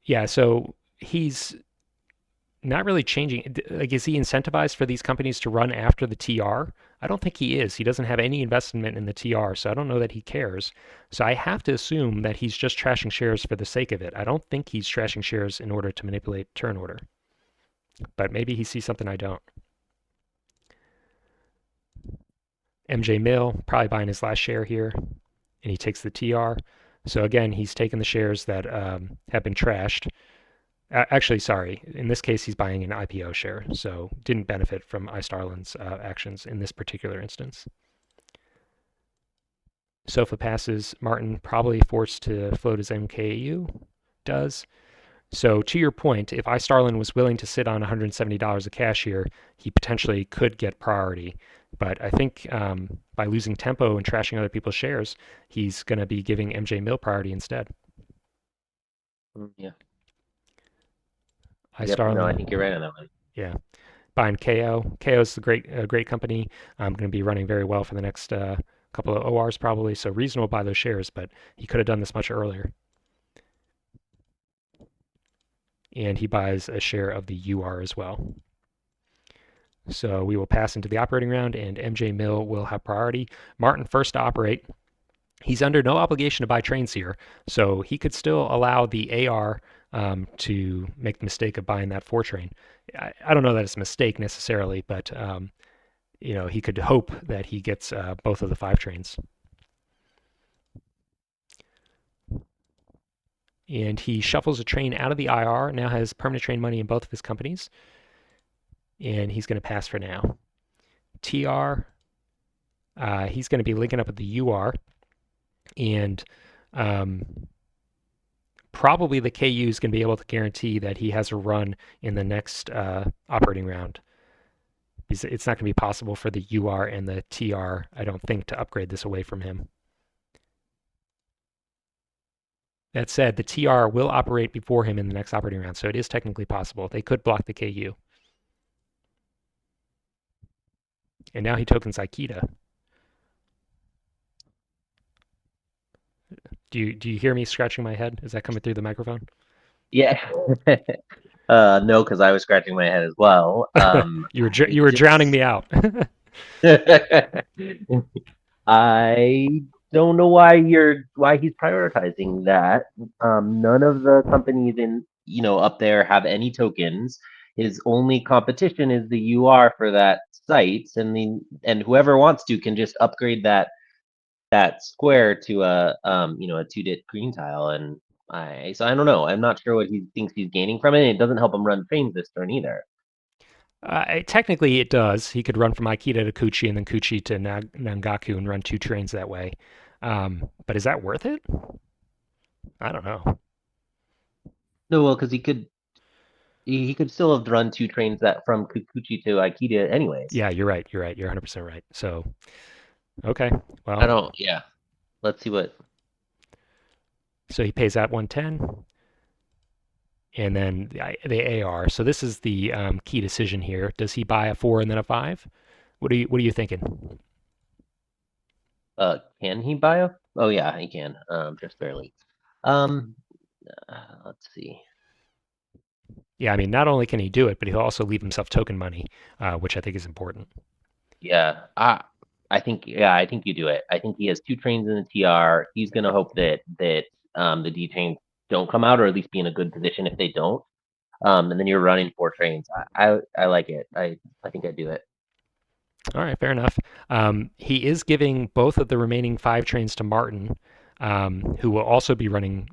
yeah, so he's not really changing. Like, is he incentivized for these companies to run after the TR? I don't think he is. He doesn't have any investment in the TR, so I don't know that he cares. So I have to assume that he's just trashing shares for the sake of it. I don't think he's trashing shares in order to manipulate turn order, but maybe he sees something I don't. MJ Mill probably buying his last share here. and he takes the TR. So again, he's taken the shares that have been trashed. Actually, sorry. In this case, he's buying an IPO share, so didn't benefit from iStarlin's actions in this particular instance. SOFA passes. Martin probably forced to float his MKU. Does. So to your point, if iStarlin was willing to sit on $170 of cash here, he potentially could get priority. But I think by losing tempo and trashing other people's shares, he's going to be giving MJ Mill priority instead. Yeah. Yep. No, I think you're iStarlin, right on that one. yeah. Buying KO. KO is a great company. Going to be running very well for the next couple of ORs probably. So reasonable buy those shares, but he could have done this much earlier. And he buys a share of the UR as well. So we will pass into the operating round, and MJ Mill will have priority. Martin first to operate. He's under no obligation to buy trains here, so he could still allow the AR to make the mistake of buying that 4 train. I don't know that it's a mistake necessarily, but he could hope that he gets both of the 5 trains. And he shuffles a train out of the IR, now has permanent train money in both of his companies, and he's going to pass for now. TR, he's going to be linking up with the UR, and um, probably the KU is going to be able to guarantee that he has a run in the next operating round. It's not going to be possible for the UR and the TR, I don't think, to upgrade this away from him. That said, the TR will operate before him in the next operating round, so it is technically possible. They could block the KU. And now he tokens Aikida. Do you hear me scratching my head? Is that coming through the microphone? Yeah. No, because I was scratching my head as well. I You were drowning just me out. I don't know why he's prioritizing that. None of the companies in up there have any tokens. His only competition is the UR for that site, and whoever wants to can just upgrade that square to a 2-dit green tile. And I don't know. I'm not sure what he thinks he's gaining from it. It doesn't help him run trains this turn either. Technically, it does. He could run from Aikida to Kuchi and then Kuchi to Nangaku and run 2 trains that way. But is that worth it? I don't know. No, well, because he could still have run 2 trains that from Kikuchi to Aikida anyways. Yeah, you're right. You're right. You're 100% right. So, okay. I Well, don't. Yeah. Let's see what. so he pays out 110 and then the AR. So this is the key decision here. Does he buy a 4 and then a 5? What are you thinking? Can he bio? Oh yeah, he can. Just barely. Um. Let's see. Yeah, I mean, not only can he do it, but he'll also leave himself token money, which I think is important. Yeah. I think you do it. I think he has 2 trains in the TR. He's gonna hope that the D trains don't come out, or at least be in a good position if they don't. And then you're running 4 trains. I like it. I think I'd do it. All right, fair enough. He is giving both of the remaining 5 trains to Martin, who will also be running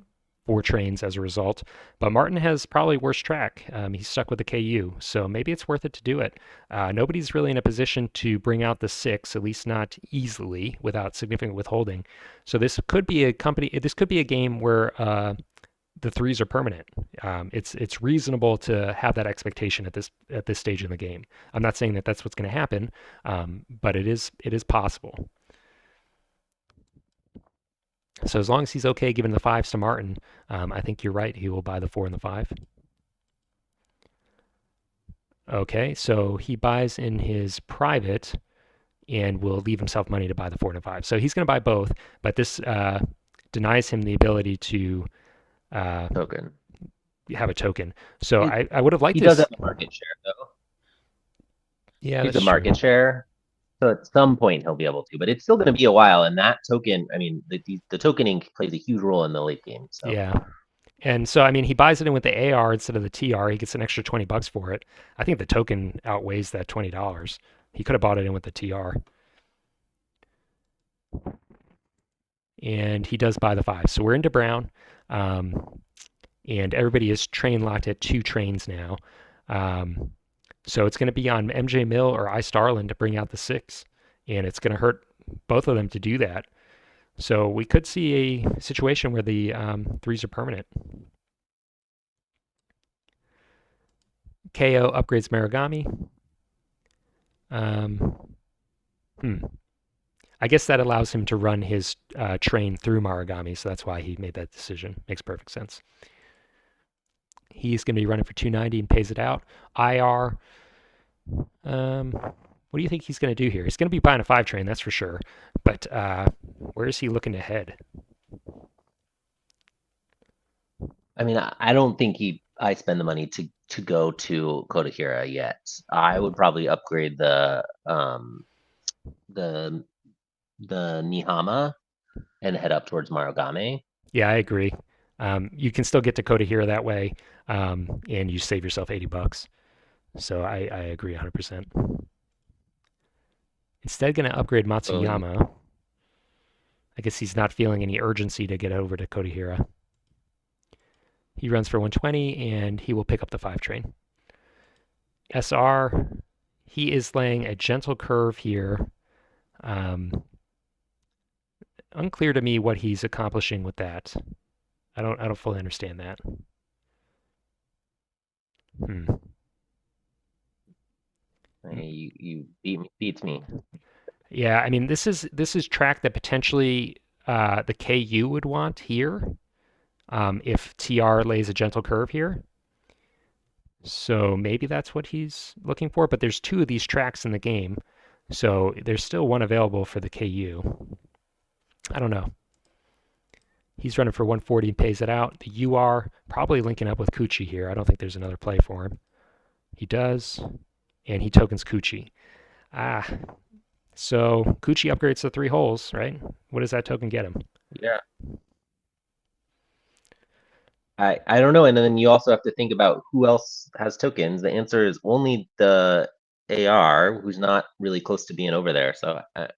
4 trains as a result. But Martin has probably worse track. He's stuck with the KU, so maybe it's worth it to do it. Nobody's really in a position to bring out the 6, at least not easily, without significant withholding. So this could be a company. This could be a game where the 3s are permanent. It's reasonable to have that expectation at this stage in the game. I'm not saying that that's what's going to happen, but it is possible. So as long as he's okay giving the 5s to Martin, I think you're right. He will buy the 4 and the 5. Okay, so he buys in his private and will leave himself money to buy the 4 and the 5. So he's going to buy both, but this denies him the ability to uh, Token. have a token. So He, I would have liked he does this. have a market share though. Yeah, He's a that's market true. share. So at some point he'll be able to, but it's still going to be a while. And that token, I mean, the tokening plays a huge role in the late game. So Yeah. And so, I mean, he buys it in with the AR instead of the TR. He gets an extra $20 for it. I think the token outweighs that $20. He could have bought it in with the TR. and he does buy the 5. So we're into brown, um, and everybody is train locked at 2 trains now. Um, so it's going to be on MJ Mill or I Starlin to bring out the 6, and it's going to hurt both of them to do that. So we could see a situation where the 3s are permanent. KO upgrades Marigami. Um, hmm. I guess that allows him to run his train through Marigami, so that's why he made that decision. Makes perfect sense. He's going to be running for 290 and pays it out. IR, what do you think he's going to do here? He's going to be buying a 5 train, that's for sure. But where is he looking to head? I mean, I don't think I spend the money to go to Kodahira yet. I would probably upgrade the the Nihama and head up towards Marugame. Yeah, I agree. You can still get to Kodahira that way, and you save yourself $80. So I agree 100%. Instead, going to upgrade So Matsuyama. I guess he's not feeling any urgency to get over to Kodahira. He runs for 120, and he will pick up the 5 train. SR, he is laying a gentle curve here. Um, Unclear to me what he's accomplishing with that. I don't fully understand that. Hmm. you beats me. Yeah, I mean this is track that potentially the KU would want here if TR lays a gentle curve here. So maybe that's what he's looking for. But there's 2 of these tracks in the game, so there's still one available for the KU. I don't know. He's running for 140 and pays it out. The UR probably linking up with Kuchi here. I don't think there's another play for him. He does, and he tokens Kuchi. Ah, so Kuchi upgrades to 3 holes, right? What does that token get him? Yeah. I don't know. And then you also have to think about who else has tokens. The answer is only the AR, who's not really close to being over there. So I'm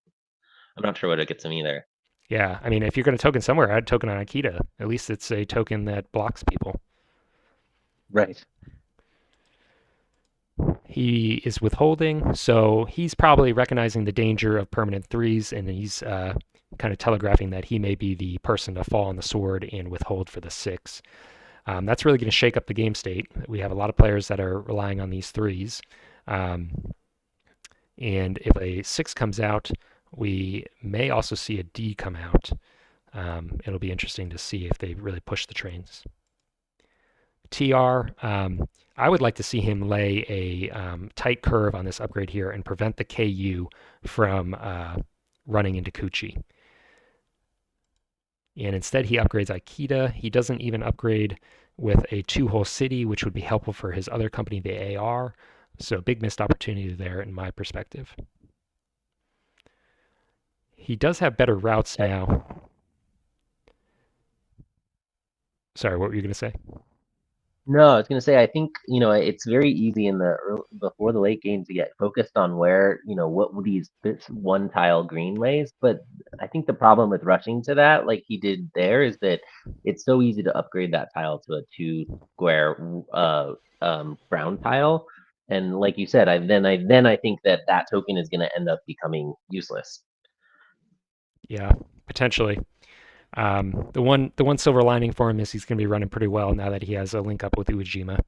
not sure what it gets him either. Yeah, I mean, if you're going to token somewhere, I'd token on Akita. At least it's a token that blocks people. Right. He is withholding, so he's probably recognizing the danger of permanent 3s, and he's kind of telegraphing that he may be the person to fall on the sword and withhold for the 6. That's really going to shake up the game state. We have a lot of players that are relying on these 3s. Um, and if a 6 comes out, we may also see a D come out. It'll be interesting to see if they really push the trains. TR, I would like to see him lay a tight curve on this upgrade here and prevent the KU from running into Kuchi. And instead, he upgrades Aikida. He doesn't even upgrade with a 2-hole city, which would be helpful for his other company, the AR. So, big missed opportunity there, in my perspective. He does have better routes now. Sorry, what were you going to say? No, I was gonna say I think it's very easy in before the late game to get focused on where what would this one tile green lays, but I think the problem with rushing to that like he did there is that it's so easy to upgrade that tile to a 2 square brown tile, and like you said, I think that token is gonna end up becoming useless. Yeah, potentially. The one silver lining for him is he's going to be running pretty well now that he has a link up with Uejima.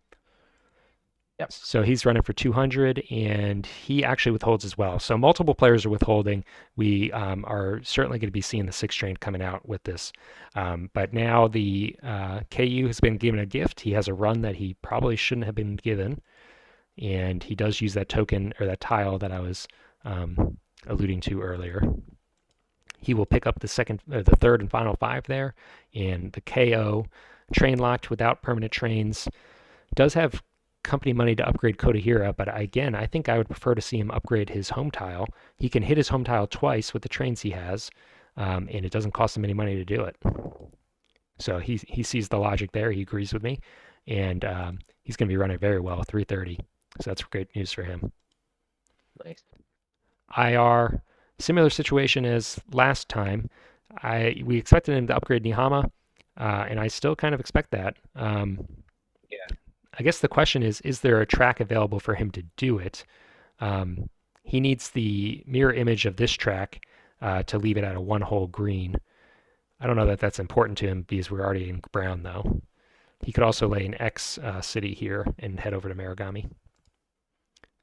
Yep. So he's running for 200, and he actually withholds as well. So multiple players are withholding. We are certainly going to be seeing the 6 train coming out with this. But now the KU has been given a gift. He has a run that he probably shouldn't have been given, and he does use that token or that tile that I was alluding to earlier. He will pick up the 3rd and final 5 there, and the KO train locked without permanent trains does have company money to upgrade Kodahira, but again, I think I would prefer to see him upgrade his home tile. He can hit his home tile twice with the trains he has, and it doesn't cost him any money to do it. So he sees the logic there. He agrees with me, and he's going to be running very well, 330. So that's great news for him. Nice. IR, similar situation as last time. We expected him to upgrade Nihama, and I still kind of expect that. I guess the question is there a track available for him to do it? Um, he needs the mirror image of this track to leave it at a one hole green. I don't know that that's important to him because we're already in brown though. He could also lay an X city here and head over to Marigami,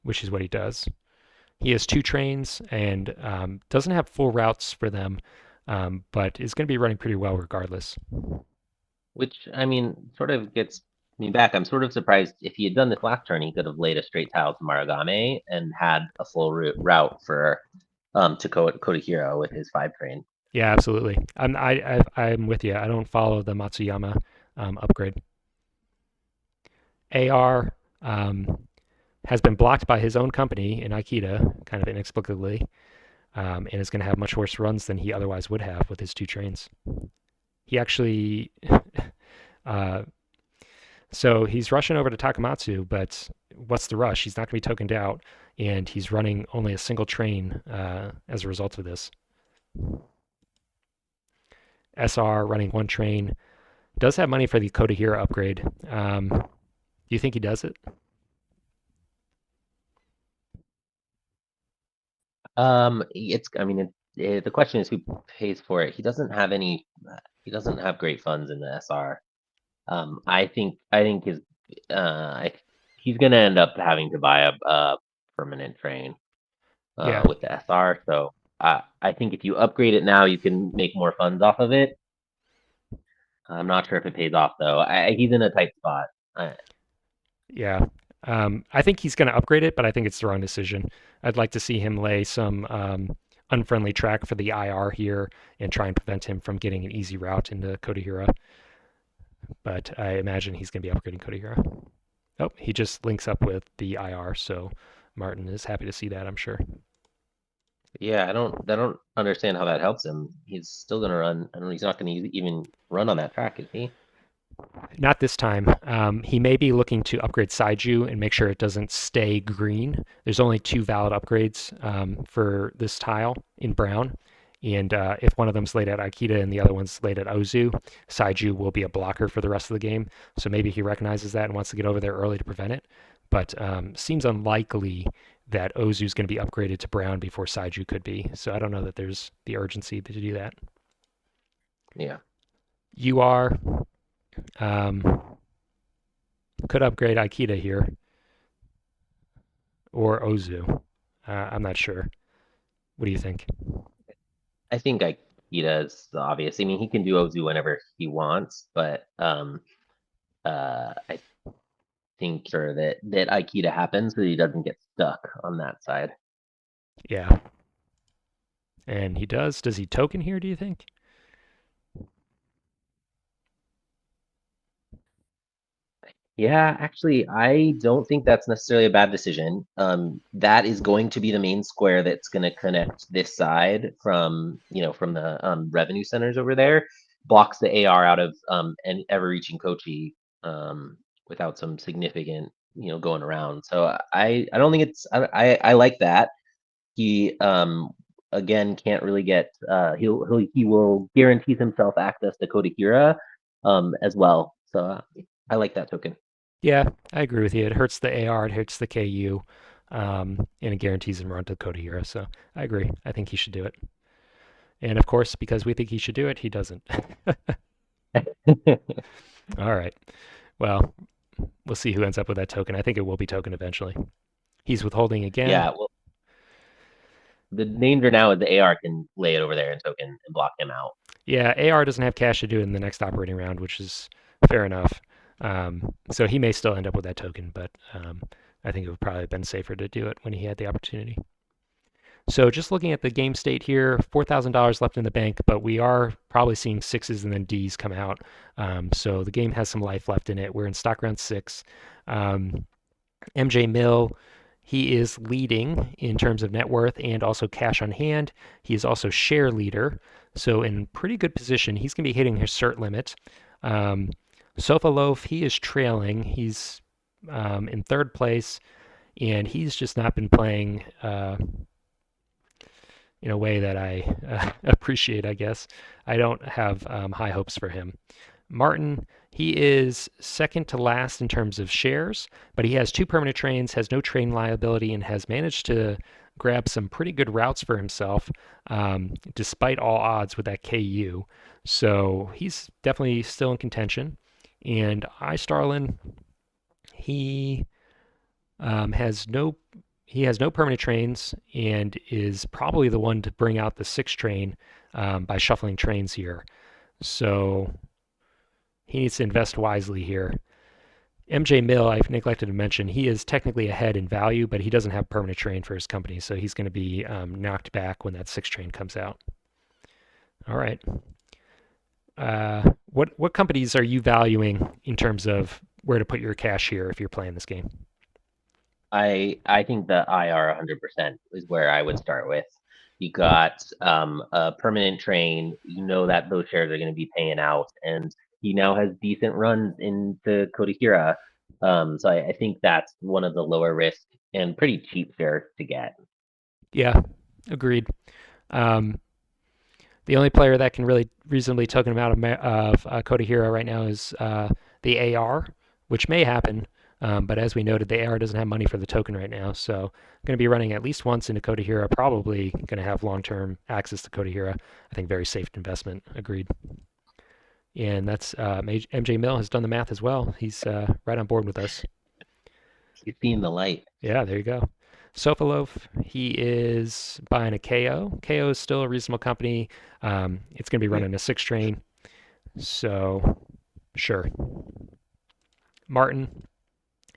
which is what he does. He has two trains and doesn't have full routes for them, but is going to be running pretty well regardless. Which I mean, sort of gets me back. I'm sort of surprised if he had done this last turn, he could have laid a straight tile to Maragame and had a full route for to Kodahiro with his 5 train. Yeah, absolutely. I'm with you. I don't follow the Matsuyama upgrade. AR has been blocked by his own company in Aikida, kind of inexplicably, and is going to have much worse runs than he otherwise would have with his two trains. He actually, uh, so he's rushing over to Takamatsu, but what's the rush? He's not going to be tokened out, and he's running only a single train as a result of this. SR running one train does have money for the Kodahira upgrade. Do you think he does it? It's I mean, the question is who pays for it. He doesn't have any. He doesn't have great funds in the SR. I think he's gonna end up having to buy a permanent train Yeah, with the SR. So I think if you upgrade it now, you can make more funds off of it. I'm not sure if it pays off though. He's in a tight spot. I, yeah. I think he's going to upgrade it, but I think it's the wrong decision. I'd like to see him lay some unfriendly track for the IR here and try and prevent him from getting an easy route into Kodahira. But I imagine he's going to be upgrading Kodahira. Oh, he just links up with the IR, so Martin is happy to see that, I'm sure. yeah, I don't understand how that helps him. He's still gonna run. I don't. He's not gonna even run on that track, is he? Not this time. He may be looking to upgrade Saiju and make sure it doesn't stay green. There's only two valid upgrades for this tile in brown. And if one of them's laid at Aikida and the other one's laid at Ozu, Saiju will be a blocker for the rest of the game. So maybe he recognizes that and wants to get over there early to prevent it. But seems unlikely that Ozu is going to be upgraded to brown before Saiju could be. So I don't know that there's the urgency to do that. Yeah. You are um, could upgrade Aikida here or Ozu. I'm not sure. What do you think? I think Aikida is obvious. I mean, he can do Ozu whenever he wants, but I think sure that Aikida happens so he doesn't get stuck on that side. Yeah. And he does. Does he token here, do you think? Yeah, actually, I don't think that's necessarily a bad decision. That is going to be the main square that's going to connect this side from the revenue centers over there, blocks the AR out of and ever-reaching Kochi without some significant going around. So I don't think I like that. He again can't really get he will guarantee himself access to Kodahira as well. So I like that token. Yeah, I agree with you. It hurts the AR, it hurts the KU, and it guarantees him run to Code Hero. So I agree. I think he should do it. And of course, because we think he should do it, he doesn't. All right. Well, we'll see who ends up with that token. I think it will be token eventually. He's withholding again. Yeah, well, the danger now is the AR can lay it over there and token and block him out. Yeah, AR doesn't have cash to do it in the next operating round, which is fair enough. So he may still end up with that token, but I think it would probably have been safer to do it when he had the opportunity. So just looking at the game state here, $4,000 left in the bank, but we are probably seeing sixes and then Ds come out. So the game has some life left in it. We're in stock round six. MJ Mill, he is leading in terms of net worth and also cash on hand. He is also share leader, so in pretty good position. He's going to be hitting his cert limit. Um, Sofa Loaf, he is trailing. He's in third place, and he's just not been playing in a way that I appreciate, I guess. I don't have high hopes for him. Martin, he is second to last in terms of shares, but he has two permanent trains, has no train liability, and has managed to grab some pretty good routes for himself, despite all odds with that KU. So he's definitely still in contention. And I Starlin, he has no permanent trains and is probably the one to bring out the six train by shuffling trains here. So he needs to invest wisely here. MJ Mill, I've neglected to mention, he is technically ahead in value, but he doesn't have permanent train for his company, so he's going to be knocked back when that six train comes out. All right. What companies are you valuing in terms of where to put your cash here if you're playing this game? I think the IR 100% is where I would start with. You got a permanent train. You know that those shares are going to be paying out, and he now has decent runs into Kodahira. So I think that's one of the lower risk and pretty cheap shares to get. Yeah, agreed. Um, the only player that can really reasonably token him out of Coda Hero right now is the AR, which may happen. But as we noted, the AR doesn't have money for the token right now. So I'm going to be running at least once into Coda Hero, probably going to have long term access to Coda Hero. I think very safe investment. Agreed. And that's MJ Mill has done the math as well. He's right on board with us. You've seen the light. Yeah, there you go. Sofaloaf, he is buying a KO. KO is still a reasonable company. It's going to be running a six train. So, sure. Martin,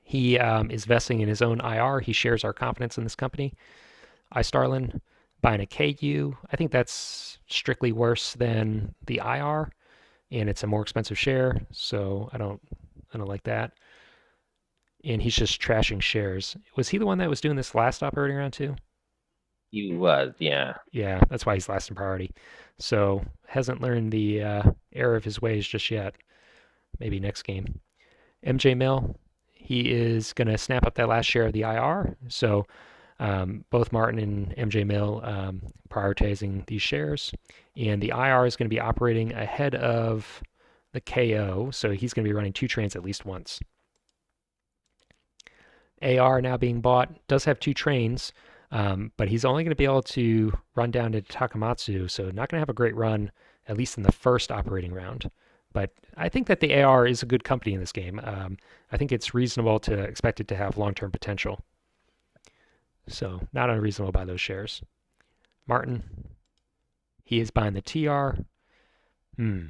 he is vesting in his own IR. He shares our confidence in this company. iStarlin, buying a KU. I think that's strictly worse than the IR, and it's a more expensive share. So I don't like that. And he's just trashing shares. Was he the one that was doing this last operating round too? He was, yeah. Yeah, that's why he's last in priority. So hasn't learned the error of his ways just yet. Maybe next game. MJ Mill, he is going to snap up that last share of the IR. So both Martin and MJ Mill prioritizing these shares. And the IR is going to be operating ahead of the KO. So he's going to be running two trains at least once. AR now being bought does have two trains, but he's only going to be able to run down to Takamatsu, so not going to have a great run, at least in the first operating round. But I think that the AR is a good company in this game. I think it's reasonable to expect it to have long term potential. So, not unreasonable by those shares. Martin, he is buying the TR. Hmm,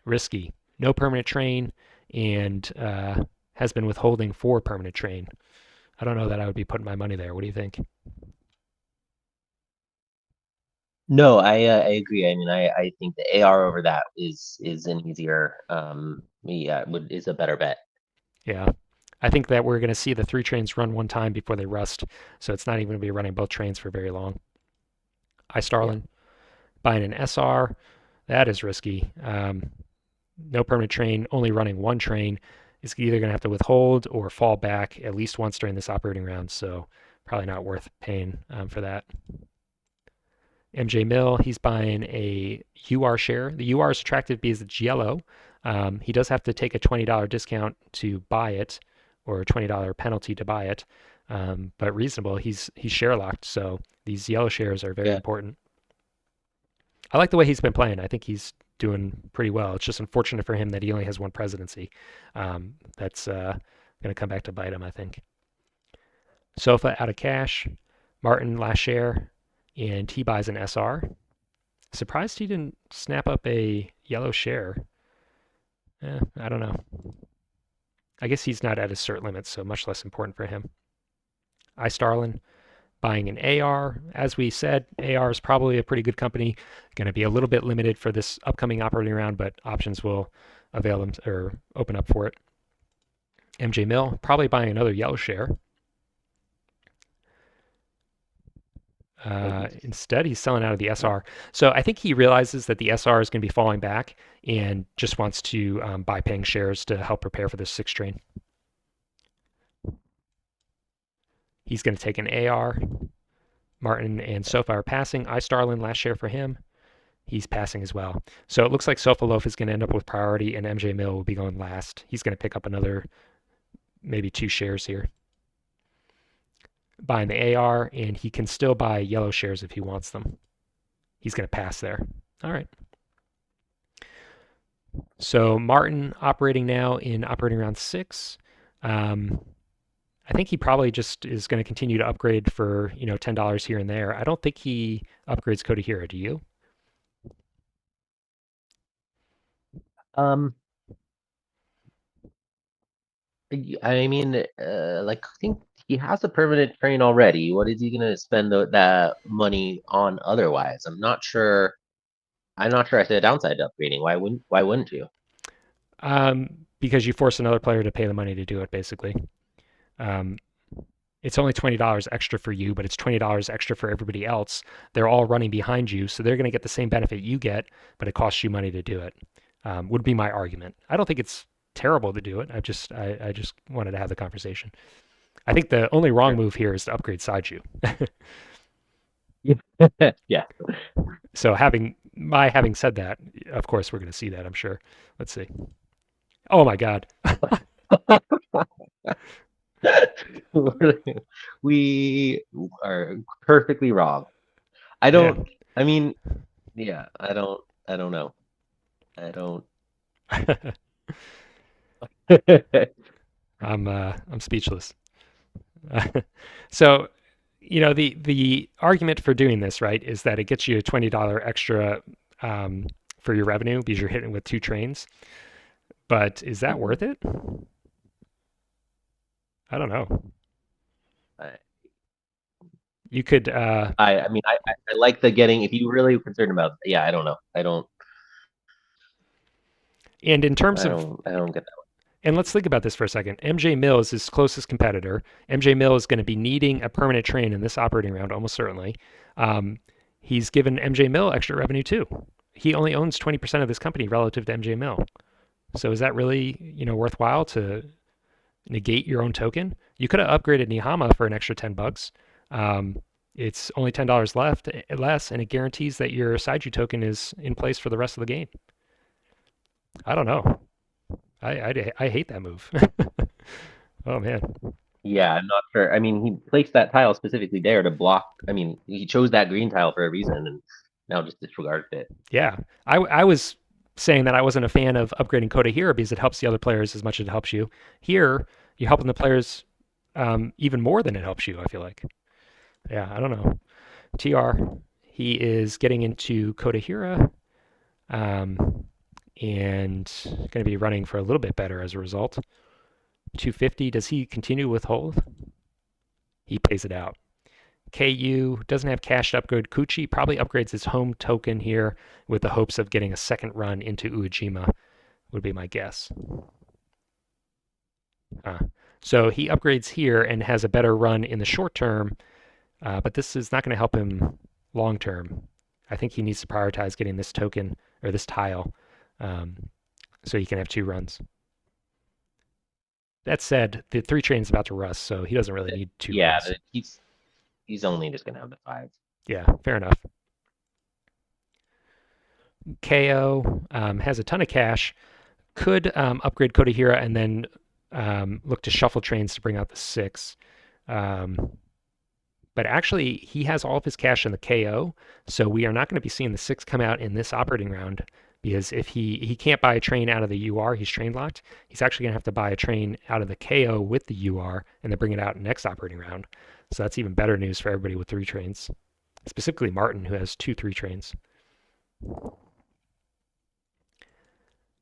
risky. No permanent train, and has been withholding for permanent train. I don't know that I would be putting my money there. What do you think? No, I agree. I mean, I think the AR over that is an easier yeah, is a better bet. Yeah. I think that we're going to see the three trains run one time before they rust, so it's not even going to be running both trains for very long. Yeah. iStarlin buying an SR, that is risky. No permanent train, only running one train is either going to have to withhold or fall back at least once during this operating round, so probably not worth paying for that. MJ Mill, he's buying a UR share. The UR is attractive because it's yellow. He does have to take a $20 discount to buy it, or a $20 penalty to buy it, but reasonable. He's share locked, so these yellow shares are very Yeah. important. I like the way he's been playing. I think he's doing pretty well. It's just unfortunate for him that he only has one presidency. That's going to come back to bite him, I think. Sofa out of cash. Martin last share, and he buys an SR. Surprised he didn't snap up a yellow share. I don't know. I guess he's not at his cert limit, so much less important for him. iStarlin buying an AR. As we said, AR is probably a pretty good company. Going to be a little bit limited for this upcoming operating round, but options will avail them or open up for it. MJ Mill probably buying another yellow share. Oh, he just Instead, he's selling out of the oh, SR. So I think he realizes that the SR is going to be falling back and just wants to buy paying shares to help prepare for this six train. He's going to take an AR. Martin and Yeah. Sofa are passing. I Starlin last share for him. He's passing as well. So it looks like Sofa Loaf is going to end up with priority, and MJ Mill will be going last. He's going to pick up another maybe 2 shares here, buying the AR, and he can still buy yellow shares if he wants them. He's going to pass there. All right. So Martin operating now in operating round 6. Um, I think he probably just is going to continue to upgrade for $10 here and there. I don't think he upgrades Kodahira. Do you? Um, I mean, like I think he has a permanent train already. What is he gonna spend that money on otherwise? I'm not sure. I'm not sure I see a downside to upgrading. Why wouldn't you? Because you force another player to pay the money to do it, basically. Um, it's only $20 extra for you, but it's $20 extra for everybody else. They're all running behind you, so they're going to get the same benefit you get, but it costs you money to do it. Would be my argument. I don't think it's terrible to do it. I just wanted to have the conversation. I think the only wrong Sure. move here is to upgrade Saiju. Yeah. Yeah. So having said that, of course we're going to see that. I'm sure. Let's see. Oh my God. We are perfectly wrong. I don't. Man. I mean, yeah. I don't know. I don't. I'm speechless. So, the argument for doing this, right, is that it gets you a $20 extra for your revenue because you're hitting with 2 trains. But is that Mhm. worth it? I don't know. I, You could, I mean, I like the getting. If you really concerned about, yeah, I don't know. and in terms of, I don't get and let's think about this for a second. MJ Mill is his closest competitor. MJ Mill is going to be needing a permanent train in this operating round, almost certainly. Um, he's given MJ Mill extra revenue too. He only owns 20% of this company relative to MJ Mill. So is that really, worthwhile to negate your own token? You could have upgraded Nihama for an extra $10. Um, it's only $10 left less, and it guarantees that your Saiju token is in place for the rest of the game. I don't know. I hate that move. Oh man. Yeah, I'm not sure. I mean, he placed that tile specifically there to block. I mean, he chose that green tile for a reason, and now just disregarded it. Yeah. I was saying that I wasn't a fan of upgrading Coda here because it helps the other players as much as it helps you. Here, you're helping the players even more than it helps you, I feel like. Yeah, I don't know. TR, he is getting into Kodahira and going to be running for a little bit better as a result. 250, does he continue with hold? He pays it out. KU doesn't have cash to upgrade Kuchi, probably upgrades his home token here with the hopes of getting a second run into Uejima, would be my guess. Uh, so he upgrades here and has a better run in the short term, but this is not going to help him long term. I think he needs to prioritize getting this token or this tile um, so he can have 2 runs. That said, the 3 train is about to rust, so he doesn't really need two Yeah, runs. he's only just gonna have the five. Yeah, fair enough. KO has a ton of cash, could upgrade Kodahira and then look to shuffle trains to bring out the 6. Um, but actually, he has all of his cash in the KO, so we are not going to be seeing the 6 come out in this operating round because if he can't buy a train out of the UR, he's train locked. He's actually going to have to buy a train out of the KO with the UR and then bring it out next operating round. So that's even better news for everybody with 3 trains, specifically Martin, who has 2 3 trains.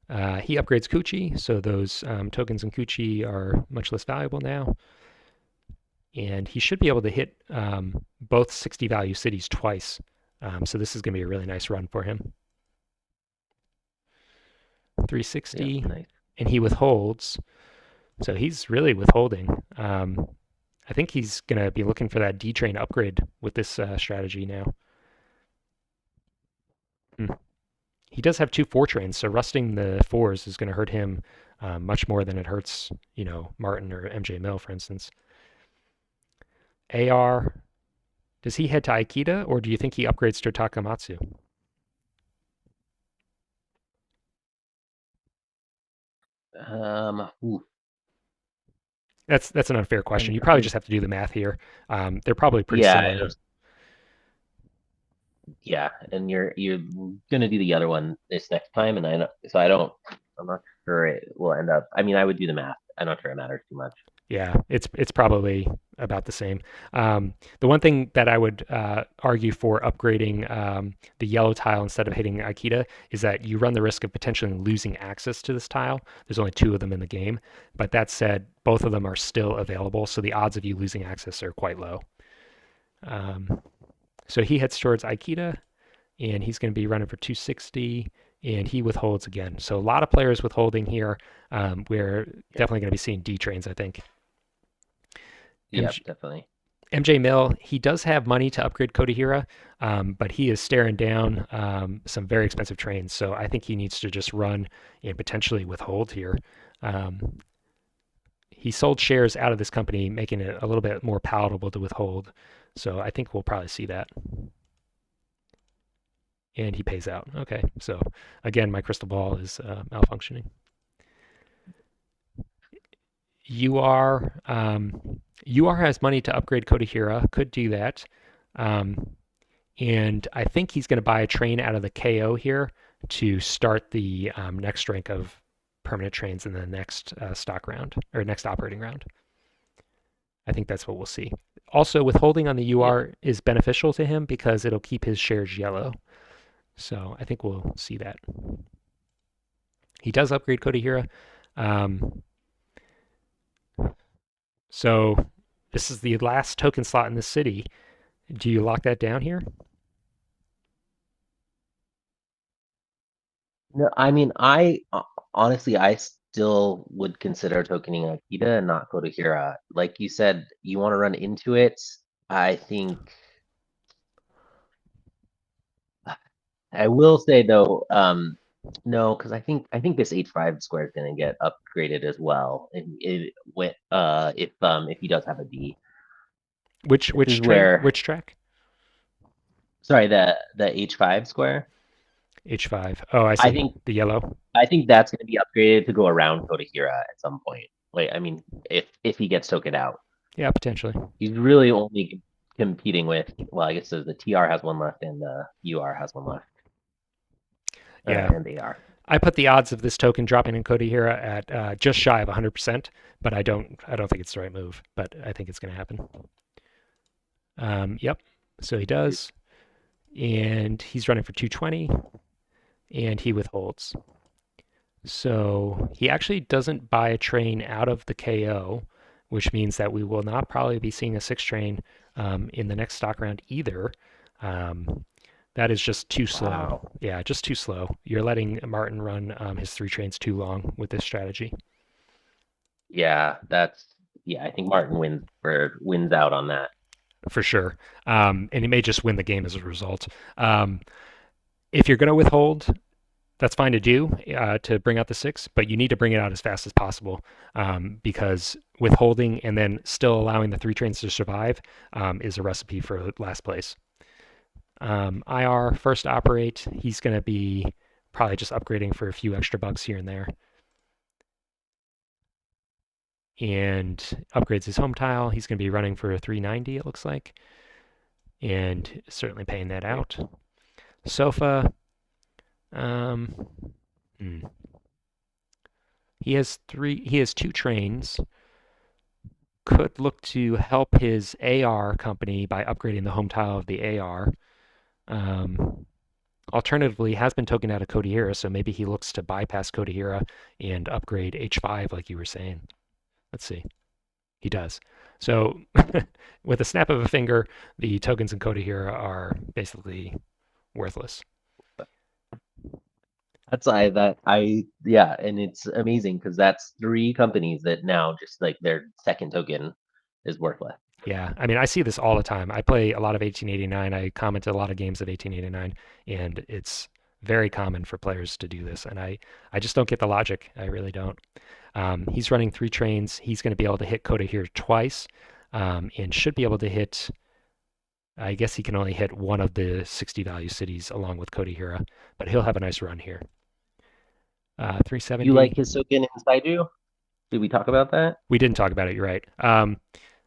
He upgrades Kuchi, so those tokens in Kuchi are much less valuable now. And he should be able to hit both 60 value cities twice. So this is going to be a really nice run for him. Yeah, 360, nice. and he withholds. So he's really withholding. I think he's going to be looking for that D train upgrade with this strategy now. Hmm. He does have 2 4 trains, so rusting the 4s is going to hurt him much more than it hurts, Martin or MJ Mill, for instance. AR. Does he head to Aikida, or do you think he upgrades to Takamatsu? Ooh, That's an unfair question. I'm You probably trying. just have to do the math here. They're probably pretty Yeah, similar. yeah, and you're gonna do the other one this next time, and I don't, so I don't. I'm not sure it will end up. I mean, I would do the math. I'm not sure it matters too much. Yeah, it's probably about the same. The one thing that I would argue for upgrading the yellow tile instead of hitting Akita is that you run the risk of potentially losing access to this tile. There's only two of them in the game, but that said, both of them are still available, so the odds of you losing access are quite low. Um, so he heads towards Aikita, and he's going to be running for 260, and he withholds again. So a lot of players withholding here. We're Yeah, definitely going to be seeing D trains, I think. yeah, MG, definitely. MJ Mill, he does have money to upgrade Kodahira, but he is staring down some very expensive trains. So I think he needs to just run and potentially withhold here. Um, he sold shares out of this company, making it a little bit more palatable to withhold. So I think we'll probably see that. And he pays out. Okay. So again, my crystal ball is malfunctioning. UR has money to upgrade Kodahira, could do that. Um, and I think he's going to buy a train out of the KO here to start the next rank of permanent trains in the next stock round or next operating round. I think that's what we'll see. Also, withholding on the Yeah, UR is beneficial to him because it'll keep his shares yellow. So I think we'll see that. He does upgrade Kodahira. Um, so this is the last token slot in the city. Do you lock that down here? no, I mean, honestly, I still would consider tokening Akita and not go to Hira. Like you said, you want to run into it. I think I will say though, no, because I think this H5 square is going to get upgraded as well. If he does have a D, Which this which is train? where, Which track? sorry, the H5 square. H5. Oh, I I see. think The yellow. I think that's going to be upgraded to go around Kodahira at some point. Like, I mean, if he gets token out, Yeah, potentially. he's really only competing with. Well, I guess the TR has one left and the UR has one left, Yeah. and AR. I put the odds of this token dropping in Kodahira at just shy of 100%, but I don't think it's the right move, but I think it's going to happen. Yep. So he does, and he's running for 220, and he withholds. So he actually doesn't buy a train out of the KO, which means that we will not probably be seeing a six train in the next stock round either. Um, that is just too slow. Wow. Yeah, just too slow. You're letting Martin run his three trains too long with this strategy Yeah, yeah. I think Martin wins out on that. for sure. And he may just win the game as a result. Um, if you're going to withhold, that's fine to do to bring out the six, but you need to bring it out as fast as possible because withholding and then still allowing the three trains to survive is a recipe for last place. IR first operate, he's going to be probably just upgrading for a few extra bucks here and there. And upgrades his home tile. He's going to be running for a 390, it looks like, and certainly paying that Great. out. Sofa, um, hmm. He has two trains. Could look to help his AR company by upgrading the home tile of the AR. Um, Alternatively, has been token out of Kodahira, so maybe he looks to bypass Kodahira and upgrade H5, like you were saying. Let's see. He does. So, with a snap of a finger, the tokens in Kodahira are basically worthless. Yeah, and it's amazing because that's three companies that now just like their second token is worthless. Yeah, I mean, I see this all the time. I play a lot of 1889. I comment a lot of games of 1889, and it's very common for players to do this. And I just don't get the logic. I really don't. He's running three trains. He's going to be able to hit Coda here twice, and should be able to hit. I guess he can only hit one of the 60 value cities along with Kodahira, but he'll have a nice run here. You 370. like his token inside you? Did we talk about that? We didn't talk about it. You're right.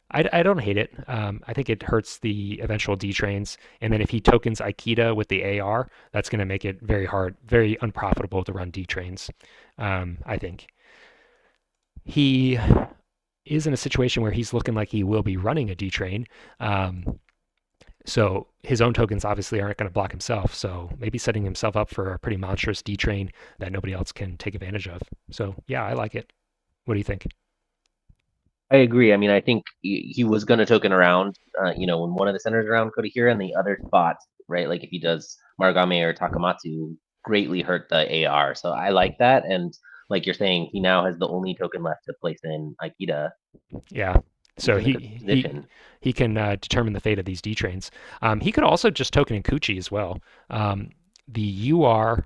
I don't hate it. I think it hurts the eventual D trains. And then if he tokens Aikida with the AR, that's going to make it very hard, very unprofitable to run D trains. I think he is in a situation where he's looking like he will be running a D train. Um, so his own tokens obviously aren't going to block himself. So maybe setting himself up for a pretty monstrous D train that nobody else can take advantage of. So yeah, I like it. What do you think? I agree. I mean, I think he was going to token around, when one of the centers around Kodahira and the other spots, right? Like if he does Marugame or Takamatsu, greatly hurt the AR. So I like that. And like you're saying, he now has the only token left to place in Aikida. Yeah. He's So in a good position. he can determine the fate of these D trains. He could also just token in Kuchi as well. The UR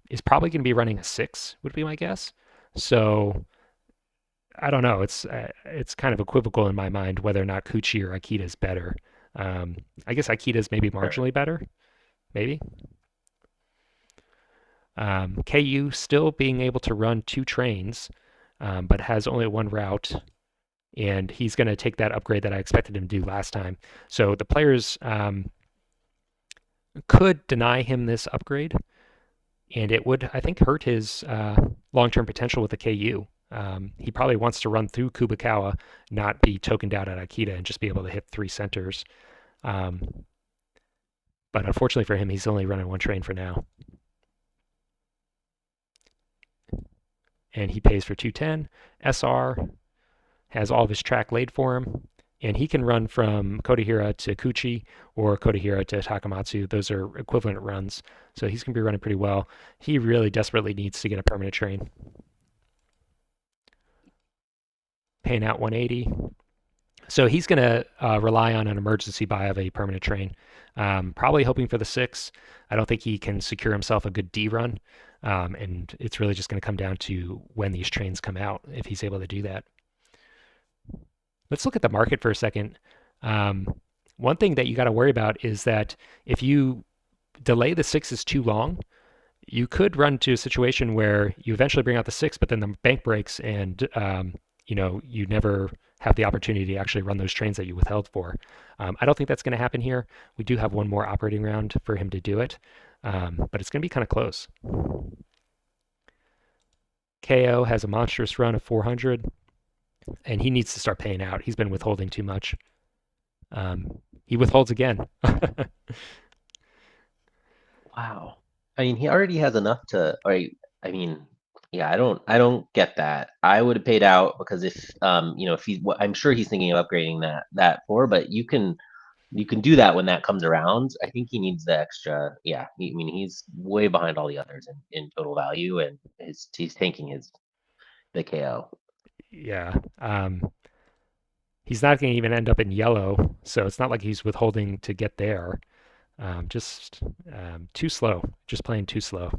is probably going to be running a 6, would be my guess. So I don't know. It's kind of equivocal in my mind whether or not Kuchi or Akita is better. Um, I guess Akita is maybe Sure. marginally better. Maybe. KU still being able to run 2 trains, but has only one route, and he's going to take that upgrade that I expected him to do last time. So the players could deny him this upgrade, and it would, I think, hurt his long-term potential with the KU. He probably wants to run through Kubikawa, not be tokened out at Akita, and just be able to hit 3 centers. Um, but unfortunately for him, he's only running 1 train for now, and he pays for 210. SR has all of his track laid for him, and he can run from Kodahira to Kuchi or Kodahira to Takamatsu. Those are equivalent runs, so he's going to be running pretty well. He really desperately needs to get a permanent train. Paying out 180. So he's going to rely on an emergency buy of a permanent train, probably hoping for the 6. I don't think he can secure himself a good D run, and it's really just going to come down to when these trains come out, if he's able to do that. Let's look at the market for a second. Um, One thing that you got to worry about is that if you delay the 6s too long, you could run to a situation where you eventually bring out the 6, but then the bank breaks and you never have the opportunity to actually run those trains that you withheld for. I don't think that's going to happen here. We do have one more operating round for him to do it, but it's going to be kind of close. KO has a monstrous run of 400, and he needs to start paying out. He's been withholding too much. He withholds again. Wow. I mean, he already has enough to, I mean, yeah, I don't get that. I would have paid out because if he's, I'm sure he's thinking of upgrading that floor, but you can do that when that comes around. I think he needs the extra. Yeah, I mean, he's way behind all the others in total value, and he's tanking the KO. Yeah. He's not going to even end up in yellow, so it's not like he's withholding to get there. Just too slow. Just playing too slow.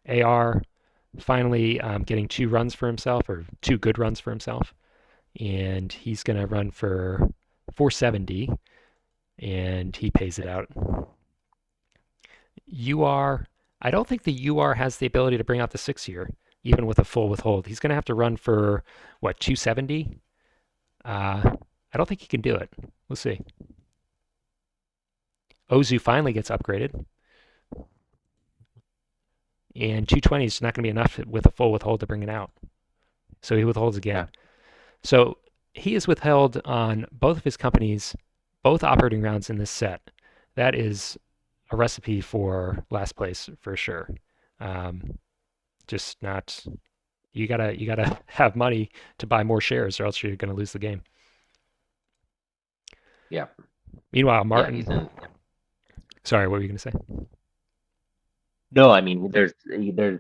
AR finally getting 2 runs for himself, or 2 good runs for himself, and he's going to run for 470, and he pays it out. UR, I don't think the UR has the ability to bring out the 6 here, even with a full withhold. He's going to have to run for, what, 270? I don't think he can do it. We'll see. Ozu finally gets upgraded, and 220 is not going to be enough with a full withhold to bring it out. So he withholds Yeah, again. So he is withheld on both of his companies, both operating rounds in this set. That is a recipe for last place for sure. Um, just not. You gotta have money to buy more shares, or else you're going to lose the game. yeah, Meanwhile, yeah. He's in. Martin. Sorry, what were you going to say? No, I mean, there's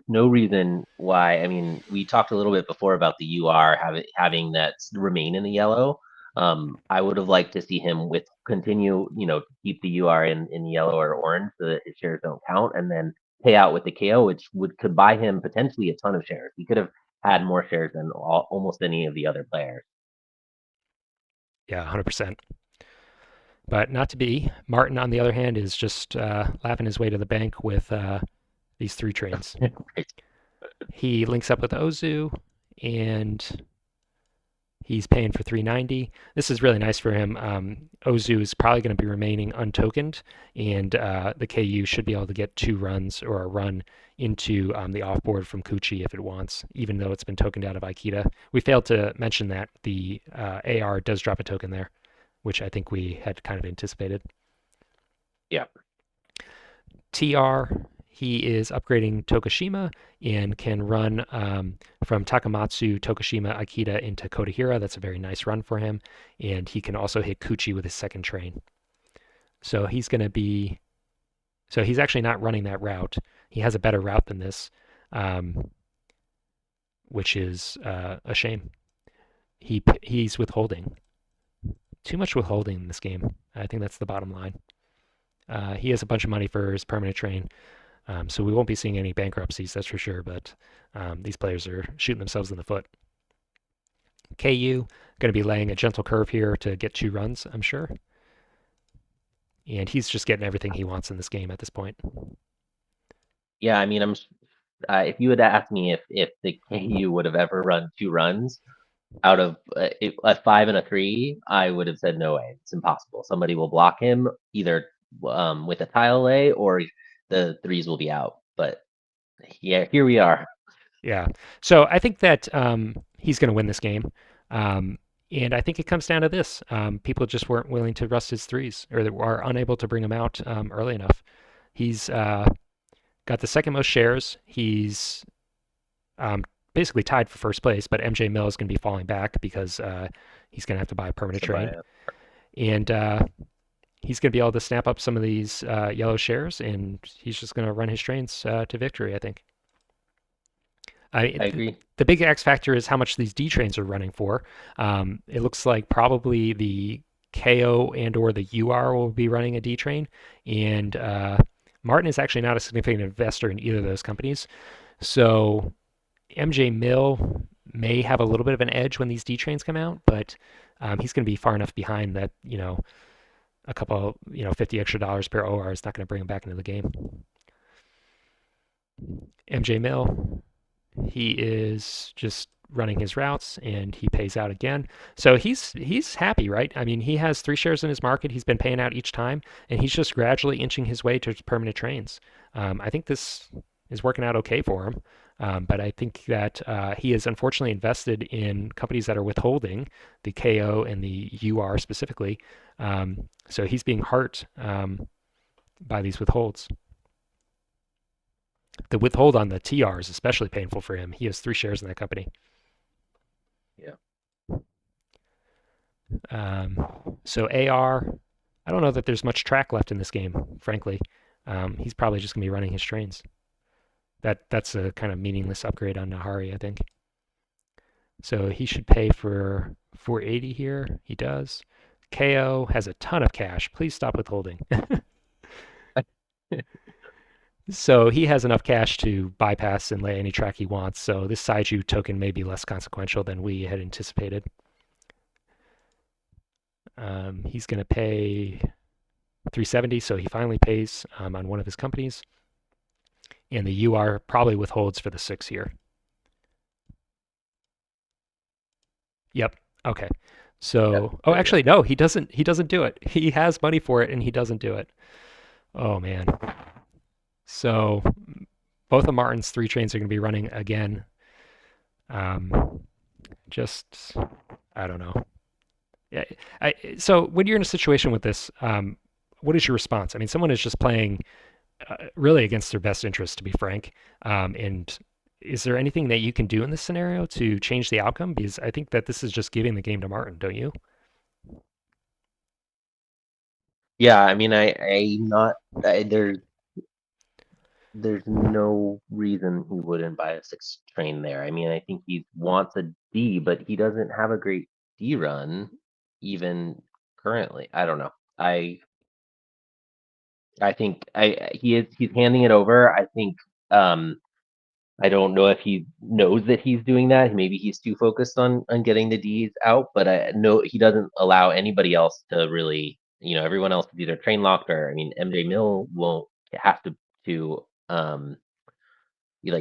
no reason why. I mean, we talked a little bit before about the UR having that remain in the yellow. I would have liked to see him with continue, keep the UR in yellow or orange so that his shares don't count, and then pay out with the KO, which could buy him potentially a ton of shares. He could have had more shares than almost any of the other players. Yeah, 100%. but not to be. Martin, on the other hand, is just laughing his way to the bank with these three trains. Right. He links up with Ozu, and he's paying for 390. This is really nice for him. Ozu is probably going to be remaining untokened, and the KU should be able to get 2 runs or a run into the offboard from Kuchi if it wants, even though it's been tokened out of Aikita. We failed to mention that the AR does drop a token there, which I think we had kind of anticipated. Yeah. TR, he is upgrading Tokushima and can run from Takamatsu, Tokushima, Akita into Kodahira. That's a very nice run for him. And he can also hit Kuchi with his second train. So he's going to be. So he's actually not running that route. He has a better route than this, um, which is a shame. He's withholding. Too much withholding in this game. I think that's the bottom line. He has a bunch of money for his permanent train. So we won't be seeing any bankruptcies, that's for sure. But these players are shooting themselves in the foot. KU going to be laying a gentle curve here to get 2 runs, I'm sure. And he's just getting everything he wants in this game at this point. Yeah, I mean, if you had asked me if the KU would have ever run 2 runs out of a 5 and a 3, I would have said no way. It's impossible. Somebody will block him either with a tile lay or the threes will be out. But yeah, here we are. Yeah. So I think that he's going to win this game. Um, and I think it comes down to this. People just weren't willing to rust his threes or they are unable to bring him out early enough. He's got the second most shares. He's um, basically tied for first place, but MJ Mill is going to be falling back because he's going to have to buy a permanent train. Sabaya. And he's going to be able to snap up some of these yellow shares, and he's just going to run his trains to victory, I think. I agree. The big X factor is how much these D trains are running for. It looks like probably the KO and or the UR will be running a D train, and Martin is actually not a significant investor in either of those companies. So MJ Mill may have a little bit of an edge when these D trains come out, but he's going to be far enough behind that a couple $50 extra per OR is not going to bring him back into the game. MJ Mill, he is just running his routes and he pays out again. So he's happy, right? I mean, he has 3 shares in his market. He's been paying out each time, and he's just gradually inching his way towards permanent trains. I think this is working out okay for him. But I think that he is unfortunately invested in companies that are withholding the KO and the UR specifically. So he's being hurt by these withholds. The withhold on the TR is especially painful for him. He has 3 shares in that company. Yeah. So AR, I don't know that there's much track left in this game, frankly. He's probably just going to be running his trains. That's a kind of meaningless upgrade on Nahari, I think. So he should pay for 480 here. He does. KO has a ton of cash. Please stop withholding. So he has enough cash to bypass and lay any track he wants. So this Saiju token may be less consequential than we had anticipated. He's going to pay 370, so he finally pays on one of his companies. And the UR probably withholds for the 6 here. Yep. Okay. Yeah. So, oh, There you go. actually, no, he doesn't. He doesn't do it. He has money for it, and he doesn't do it. Oh man. So both of Martin's 3 trains are going to be running again. Um, just I don't know. Yeah. So when you're in a situation with this, what is your response? I mean, someone is just playing really against their best interest, to be frank. And is there anything that you can do in this scenario to change the outcome? Because I think that this is just giving the game to Martin, don't you? Yeah, I mean, I'm not. There's no reason he wouldn't buy a 6 train there. I mean, I think he wants a D, but he doesn't have a great D run even currently. I don't know. I think he's handing it over. I think I don't know if he knows that he's doing that. Maybe he's too focused on getting the Ds out, but I know he doesn't allow anybody else to really everyone else is either train locked or I mean MJ Mill won't have to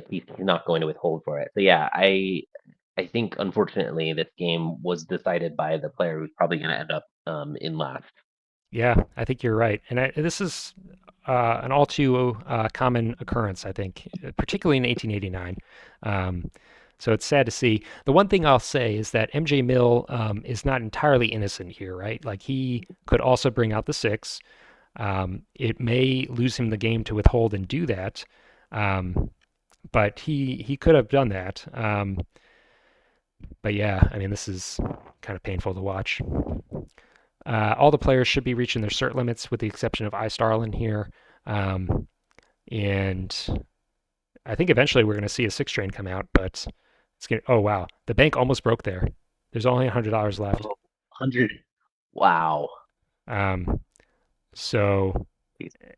he's not going to withhold for it. So yeah, I think unfortunately this game was decided by the player who's probably going to end up in last. Yeah, I think you're right. And this is an all too common occurrence, I think, particularly in 1889. Um, so it's sad to see. The one thing I'll say is that MJ Mill is not entirely innocent here, right? Like he could also bring out the six. It may lose him the game to withhold and do that, um, but he could have done that. But yeah, I mean, this is kind of painful to watch. All the players should be reaching their cert limits with the exception of iStarlin here. Um, and I think eventually we're going to see a six train come out, but it's going to, oh wow, the bank almost broke there. There's only $100 left. Oh, 100. Wow. Um, so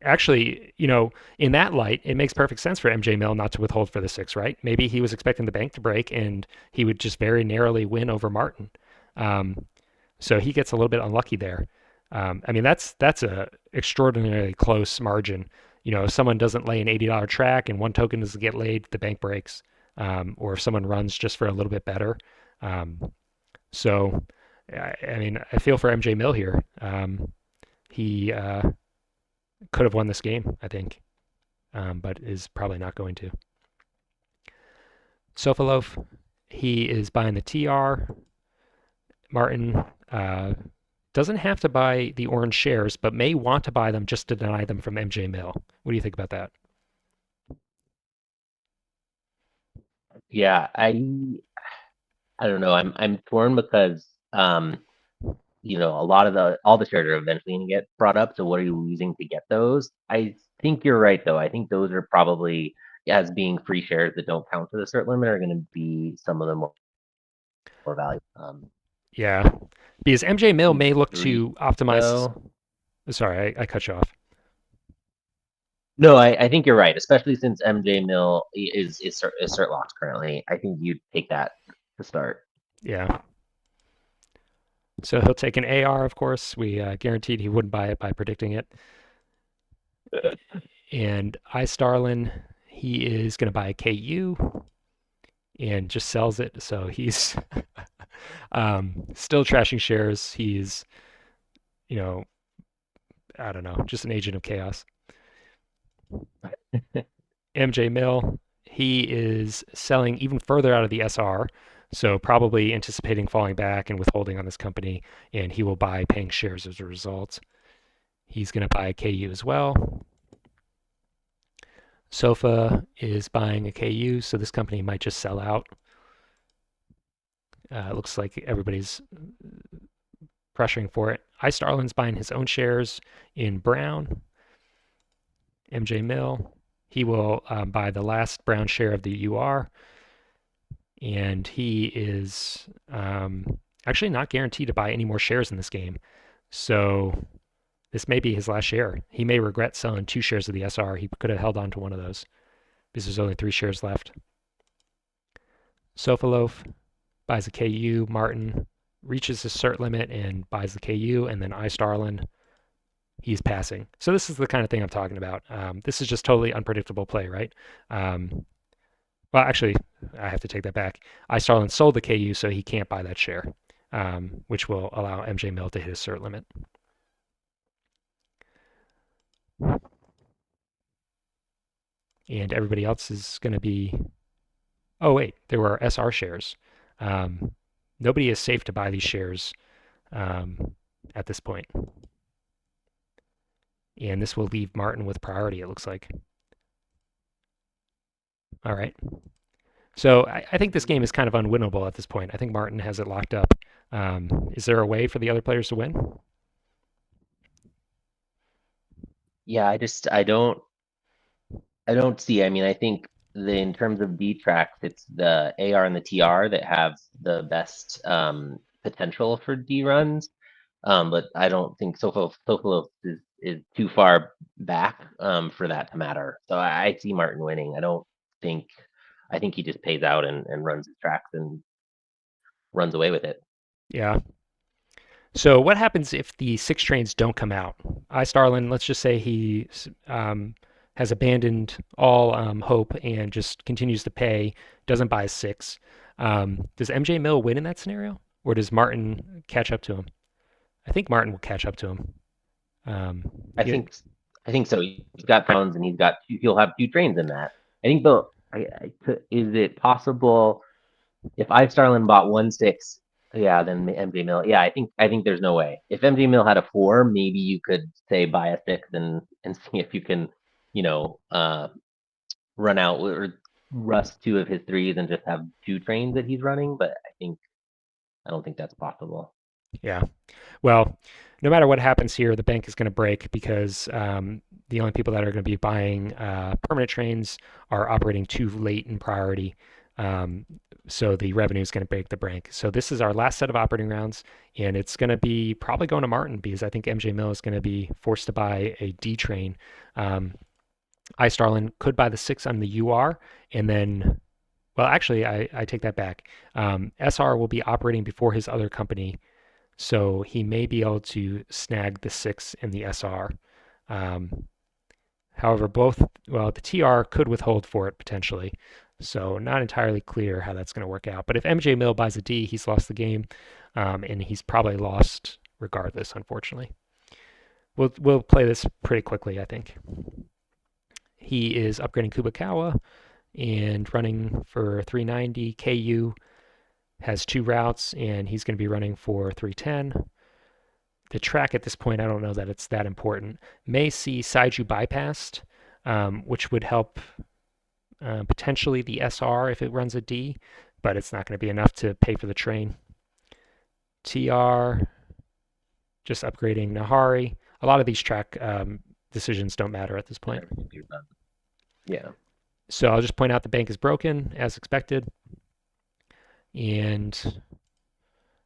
actually, in that light, it makes perfect sense for MJ Mill not to withhold for the six, right? Maybe he was expecting the bank to break and he would just very narrowly win over Martin. Um, So he gets a little bit unlucky there. I mean, that's a extraordinarily close margin. If someone doesn't lay an $80 track and one token doesn't get laid, the bank breaks. Or if someone runs just for a little bit better. Um, so, I mean, I feel for MJ Mill here. He could have won this game, I think, but is probably not going to. Sofaloaf, he is buying the TR. Martin doesn't have to buy the orange shares, but may want to buy them just to deny them from MJ Mill. What do you think about that? Yeah, I don't know. I'm torn because a lot of the all the shares are eventually going to get brought up. So what are you losing to get those? I think you're right though. I think those are probably as being free shares that don't count to the cert limit are going to be some of the more valuable. Yeah, because MJ Mill These may look three to optimize. though. Sorry, I cut you off. No, I think you're right, especially since MJ Mill is cert locked currently. I think you'd take that to start. Yeah. So he'll take an AR, of course. We guaranteed he wouldn't buy it by predicting it. And iStarlin, he is going to buy a KU and just sells it. So he's still trashing shares. He's, you know, I don't know, just an agent of chaos. MJ Mill, he is selling even further out of the SR, so probably anticipating falling back and withholding on this company, and he will buy paying shares as a result. He's going to buy a KU as well. Sofa is buying a KU, so this company might just sell out. It looks like everybody's pressuring for it. iStarlin's buying his own shares in Brown. MJ Mill, he will buy the last Brown share of the UR, and he is actually not guaranteed to buy any more shares in this game. So this may be his last share. He may regret selling two shares of the SR. He could have held on to one of those because there's only three shares left. Sofaloaf buys a KU. Martin reaches his cert limit and buys the KU, and then iStarlin, he's passing. So this is the kind of thing I'm talking about. This is just totally unpredictable play, right? Um, well, actually, I have to take that back. iStarlin sold the KU, so he can't buy that share, which will allow MJ Mill to hit his cert limit. And everybody else is going to be. Oh, wait, there were SR shares. Um, Nobody is safe to buy these shares at this point. And this will leave Martin with priority, it looks like. All right. So I think this game is kind of unwinnable at this point. I think Martin has it locked up. Is there a way for the other players to win? Yeah, I don't see. I mean, I think in terms of D tracks, it's the AR and the TR that have the best potential for D runs. But I don't think Sofolo is too far back for that to matter. So I see Martin winning. Think I think he just pays out and runs his tracks and runs away with it. Yeah. So what happens if the six trains don't come out? I Starlin, let's just say he um, has abandoned all hope and just continues to pay, doesn't buy a six. Does MJ Mill win in that scenario, or does Martin catch up to him? I think Martin will catch up to him. Um, I he, think I think so. He's got pounds and he'll have two trains in that. I think though is it possible if I Starlin bought 1 6, yeah, then MJ Mill. Yeah, I think there's no way. If MJ Mill had a 4, maybe you could say buy a 6 and see if you can, you know, run out or rust 2 of his threes and just have 2 trains that he's running. But I don't think that's possible. yeah. Well, no matter what happens here, the bank is going to break because the only people that are going to be buying permanent trains are operating too late in priority. Um, so the revenue is going to break the bank. So this is our last set of operating rounds, and it's going to be probably going to Martin because I think MJ Mill is going to be forced to buy a D train. Um, Starlin could buy the six on the UR, and then, well, actually, I take that back. SR will be operating before his other company, so he may be able to snag the six in the SR. Um, However, well, the TR could withhold for it potentially. So not entirely clear how that's going to work out. But if MJ Mill buys a D, he's lost the game, and he's probably lost regardless. Unfortunately, we'll play this pretty quickly. I think he is upgrading Kubikawa and running for 390. KU has two routes, and he's going to be running for 310. The track at this point, I don't know that it's that important. May see Saiju bypassed, which would help potentially the SR if it runs a D, but it's not going to be enough to pay for the train. TR, just upgrading Nahari. A lot of these track decisions don't matter at this point. Yeah. So I'll just point out the bank is broken as expected, and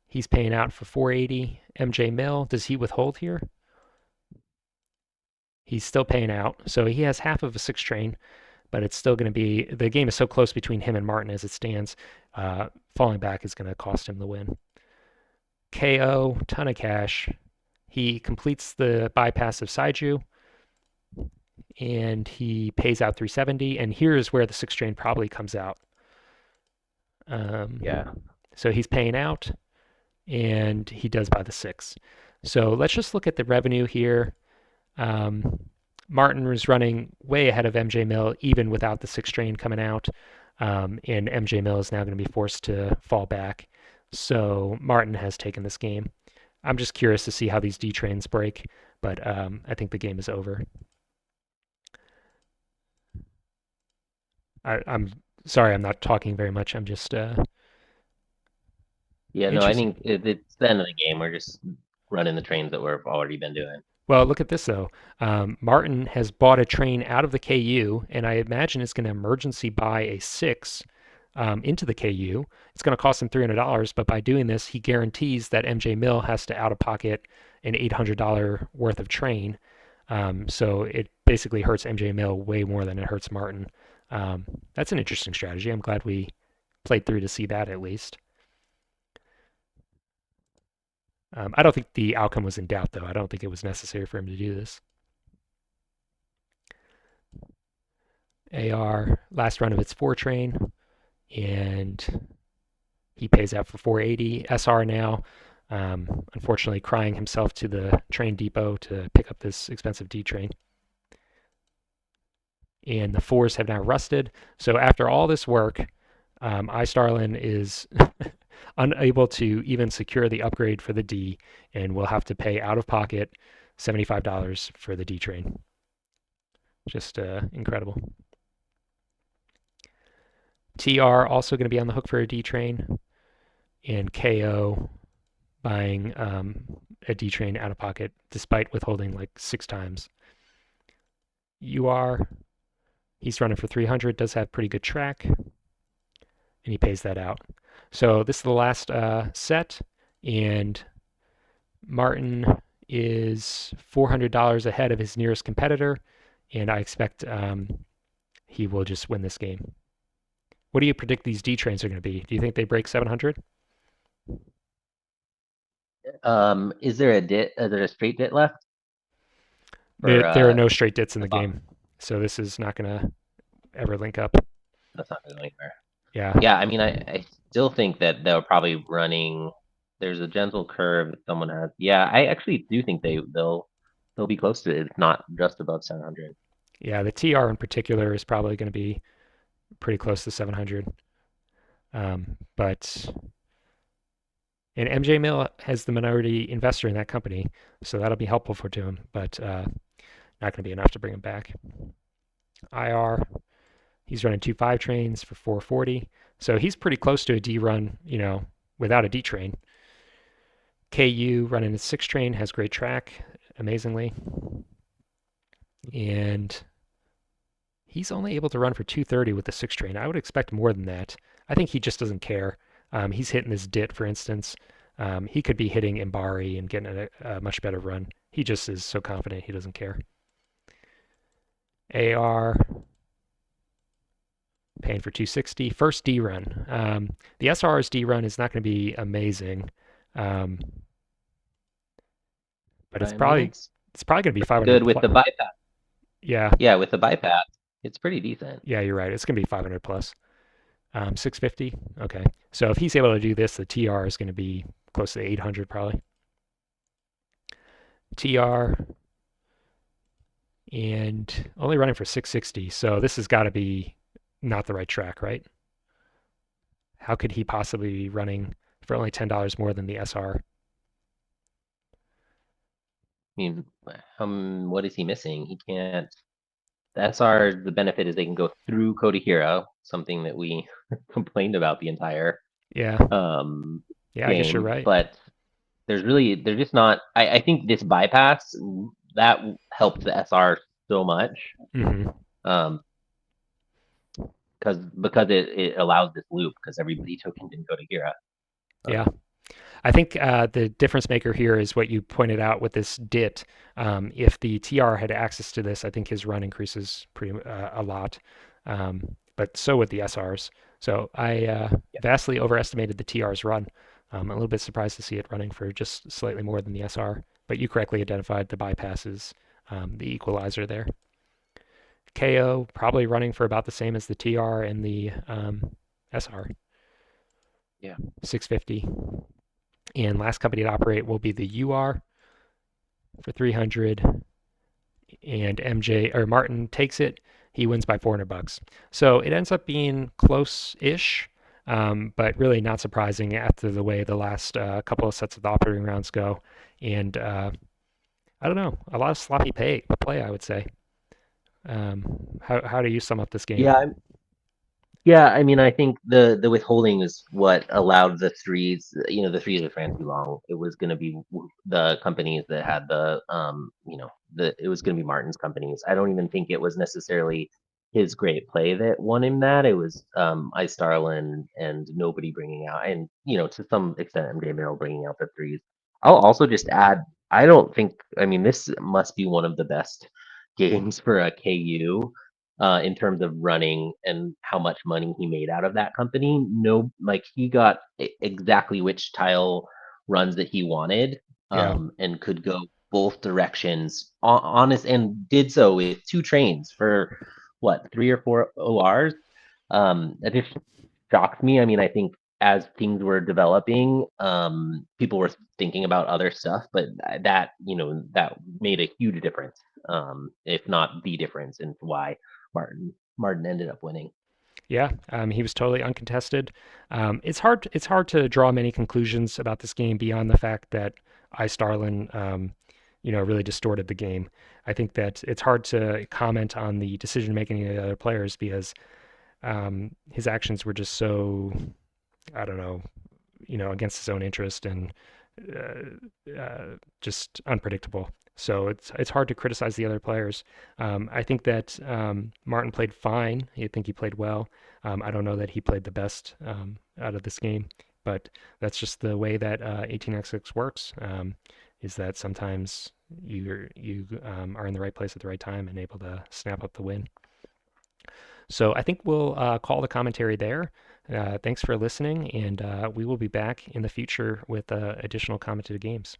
he's paying out for 480. MJ Mill, does he withhold here? He's still paying out, so he has half of a six train, but it's still going to be the game is so close between him and Martin as it stands. Falling back is going to cost him the win. KO, ton of cash. He completes the bypass of Saiju and he pays out 370. And here's where the six train probably comes out. Yeah. So he's paying out and he does buy the six. So let's just look at the revenue here. Um, Martin was running way ahead of MJ Mill, even without the six train coming out. And MJ Mill is now going to be forced to fall back. So Martin has taken this game. I'm just curious to see how these D trains break, but I think the game is over. I'm sorry, I'm not talking very much. I'm just Yeah, no, I interesting. think it's the end of the game. We're just running the trains that we've already been doing. Well, look at this though. Martin has bought a train out of the KU, and I imagine it's going to emergency buy a six into the KU. It's going to cost him $300, but by doing this, he guarantees that MJ Mill has to out of pocket an $800 worth of train. So it basically hurts MJ Mill way more than it hurts Martin. Um, that's an interesting strategy. I'm glad we played through to see that at least. I don't think the outcome was in doubt, though. I don't think it was necessary for him to do this. AR, last run of its four train, and he pays out for 480. SR now, unfortunately, crying himself to the train depot to pick up this expensive D train. And the fours have now rusted. So after all this work, iStarlin is unable to even secure the upgrade for the D, and will have to pay out of pocket $75 for the D train. Just incredible. TR also going to be on the hook for a D train, and KO buying a D train out of pocket despite withholding like six times. UR, he's running for 300, does have pretty good track, and he pays that out. So this is the last set, and Martin is $400 ahead of his nearest competitor, and I expect he will just win this game. What do you predict these D trains are going to be? Do you think they break 700? Is there a dit? Is there a straight dit left for There are no straight dits in the the bot? game, so this is not going to ever link up. That's not going anywhere. Yeah, Yeah, I mean, I still think that they're probably running. There's a gentle curve that someone has. Yeah, I actually do think they'll be close to it. It's not just above 700. yeah. The TR in particular is probably going to be pretty close to 700. But and MJ Mill has the minority investor in that company, so that'll be helpful for to him, but not going to be enough to bring him back. IR, he's running 2.5 trains for 440, so he's pretty close to a D run, without a D train. KU running a 6 train has great track, amazingly, and he's only able to run for 230 with the 6 train. I would expect more than that. I think he just doesn't care. He's hitting this DIT, for instance. He could be hitting Imbari and getting a much better run. He just is so confident he doesn't care. AR paying for 260. First D run. The SR's D run is not going to be amazing, um, but I mean, it's probably going to be 500 good with plus. the bypass. Yeah, Yeah, with the bypass, it's pretty decent. yeah, you're right. It's going to be 500 plus. 650. Okay. So if he's able to do this, the TR is going to be close to 800 probably. TR and only running for 660. So this has got to be not the right track, right? How could he possibly be running for only $10 more than the SR? I mean, what is he missing? He can't. The SR, the benefit is they can go through Hero, something that we complained about the entire Yeah. um, Yeah, I guess you're game. right. But they're just not. I think this bypass that helped the SR so much Hmm. um, because it allows this loop because everybody took into Hero. Yeah. Um, I think the difference maker here is what you pointed out with this DIT. If the TR had access to this, I think his run increases pretty a lot. But so would the SRs. So I yeah, vastly overestimated the TR's run. I'm a little bit surprised to see it running for just slightly more than the SR. But you correctly identified the bypasses, the equalizer there. KO probably running for about the same as the TR and the SR, yeah, 650. And last company to operate will be the UR for 300, and MJ or Martin takes it. He wins by $400. So it ends up being close-ish, but really not surprising after the way the last couple of sets of the operating rounds go. And I don't know, a lot of sloppy play, I would say. How do you sum up this game? yeah. Yeah, I mean, I think the withholding is what allowed the threes. The threes of ran too long. It was going to be the companies that had the it was going to be Martin's companies. I don't even think it was necessarily his great play that won him that. It was I Starlin and nobody bringing out, and to some extent MJ Mill bringing out the threes. I'll also just add, I don't think. I mean, this must be one of the best games for a KU in terms of running and how much money he made out of that company. No, like he got exactly which tile runs that he wanted, Yeah, and could go both directions, honest, and did so with two trains for what, three or four ORs. That just shocked me. I mean, I think as things were developing, people were thinking about other stuff, but that made a huge difference, if not the difference in why Martin ended up winning. yeah, he was totally uncontested. It's hard to draw many conclusions about this game beyond the fact that Starlin, really distorted the game. I think that it's hard to comment on the decision making of the other players because his actions were just so, I don't know, against his own interest and just unpredictable. So it's hard to criticize the other players. I think that Martin played fine. I think he played well. I don't know that he played the best out of this game, but that's just the way that 18xx works. Is that sometimes you are in the right place at the right time and able to snap up the win. So I think we'll call the commentary there. Thanks for listening, and we will be back in the future with additional commented games.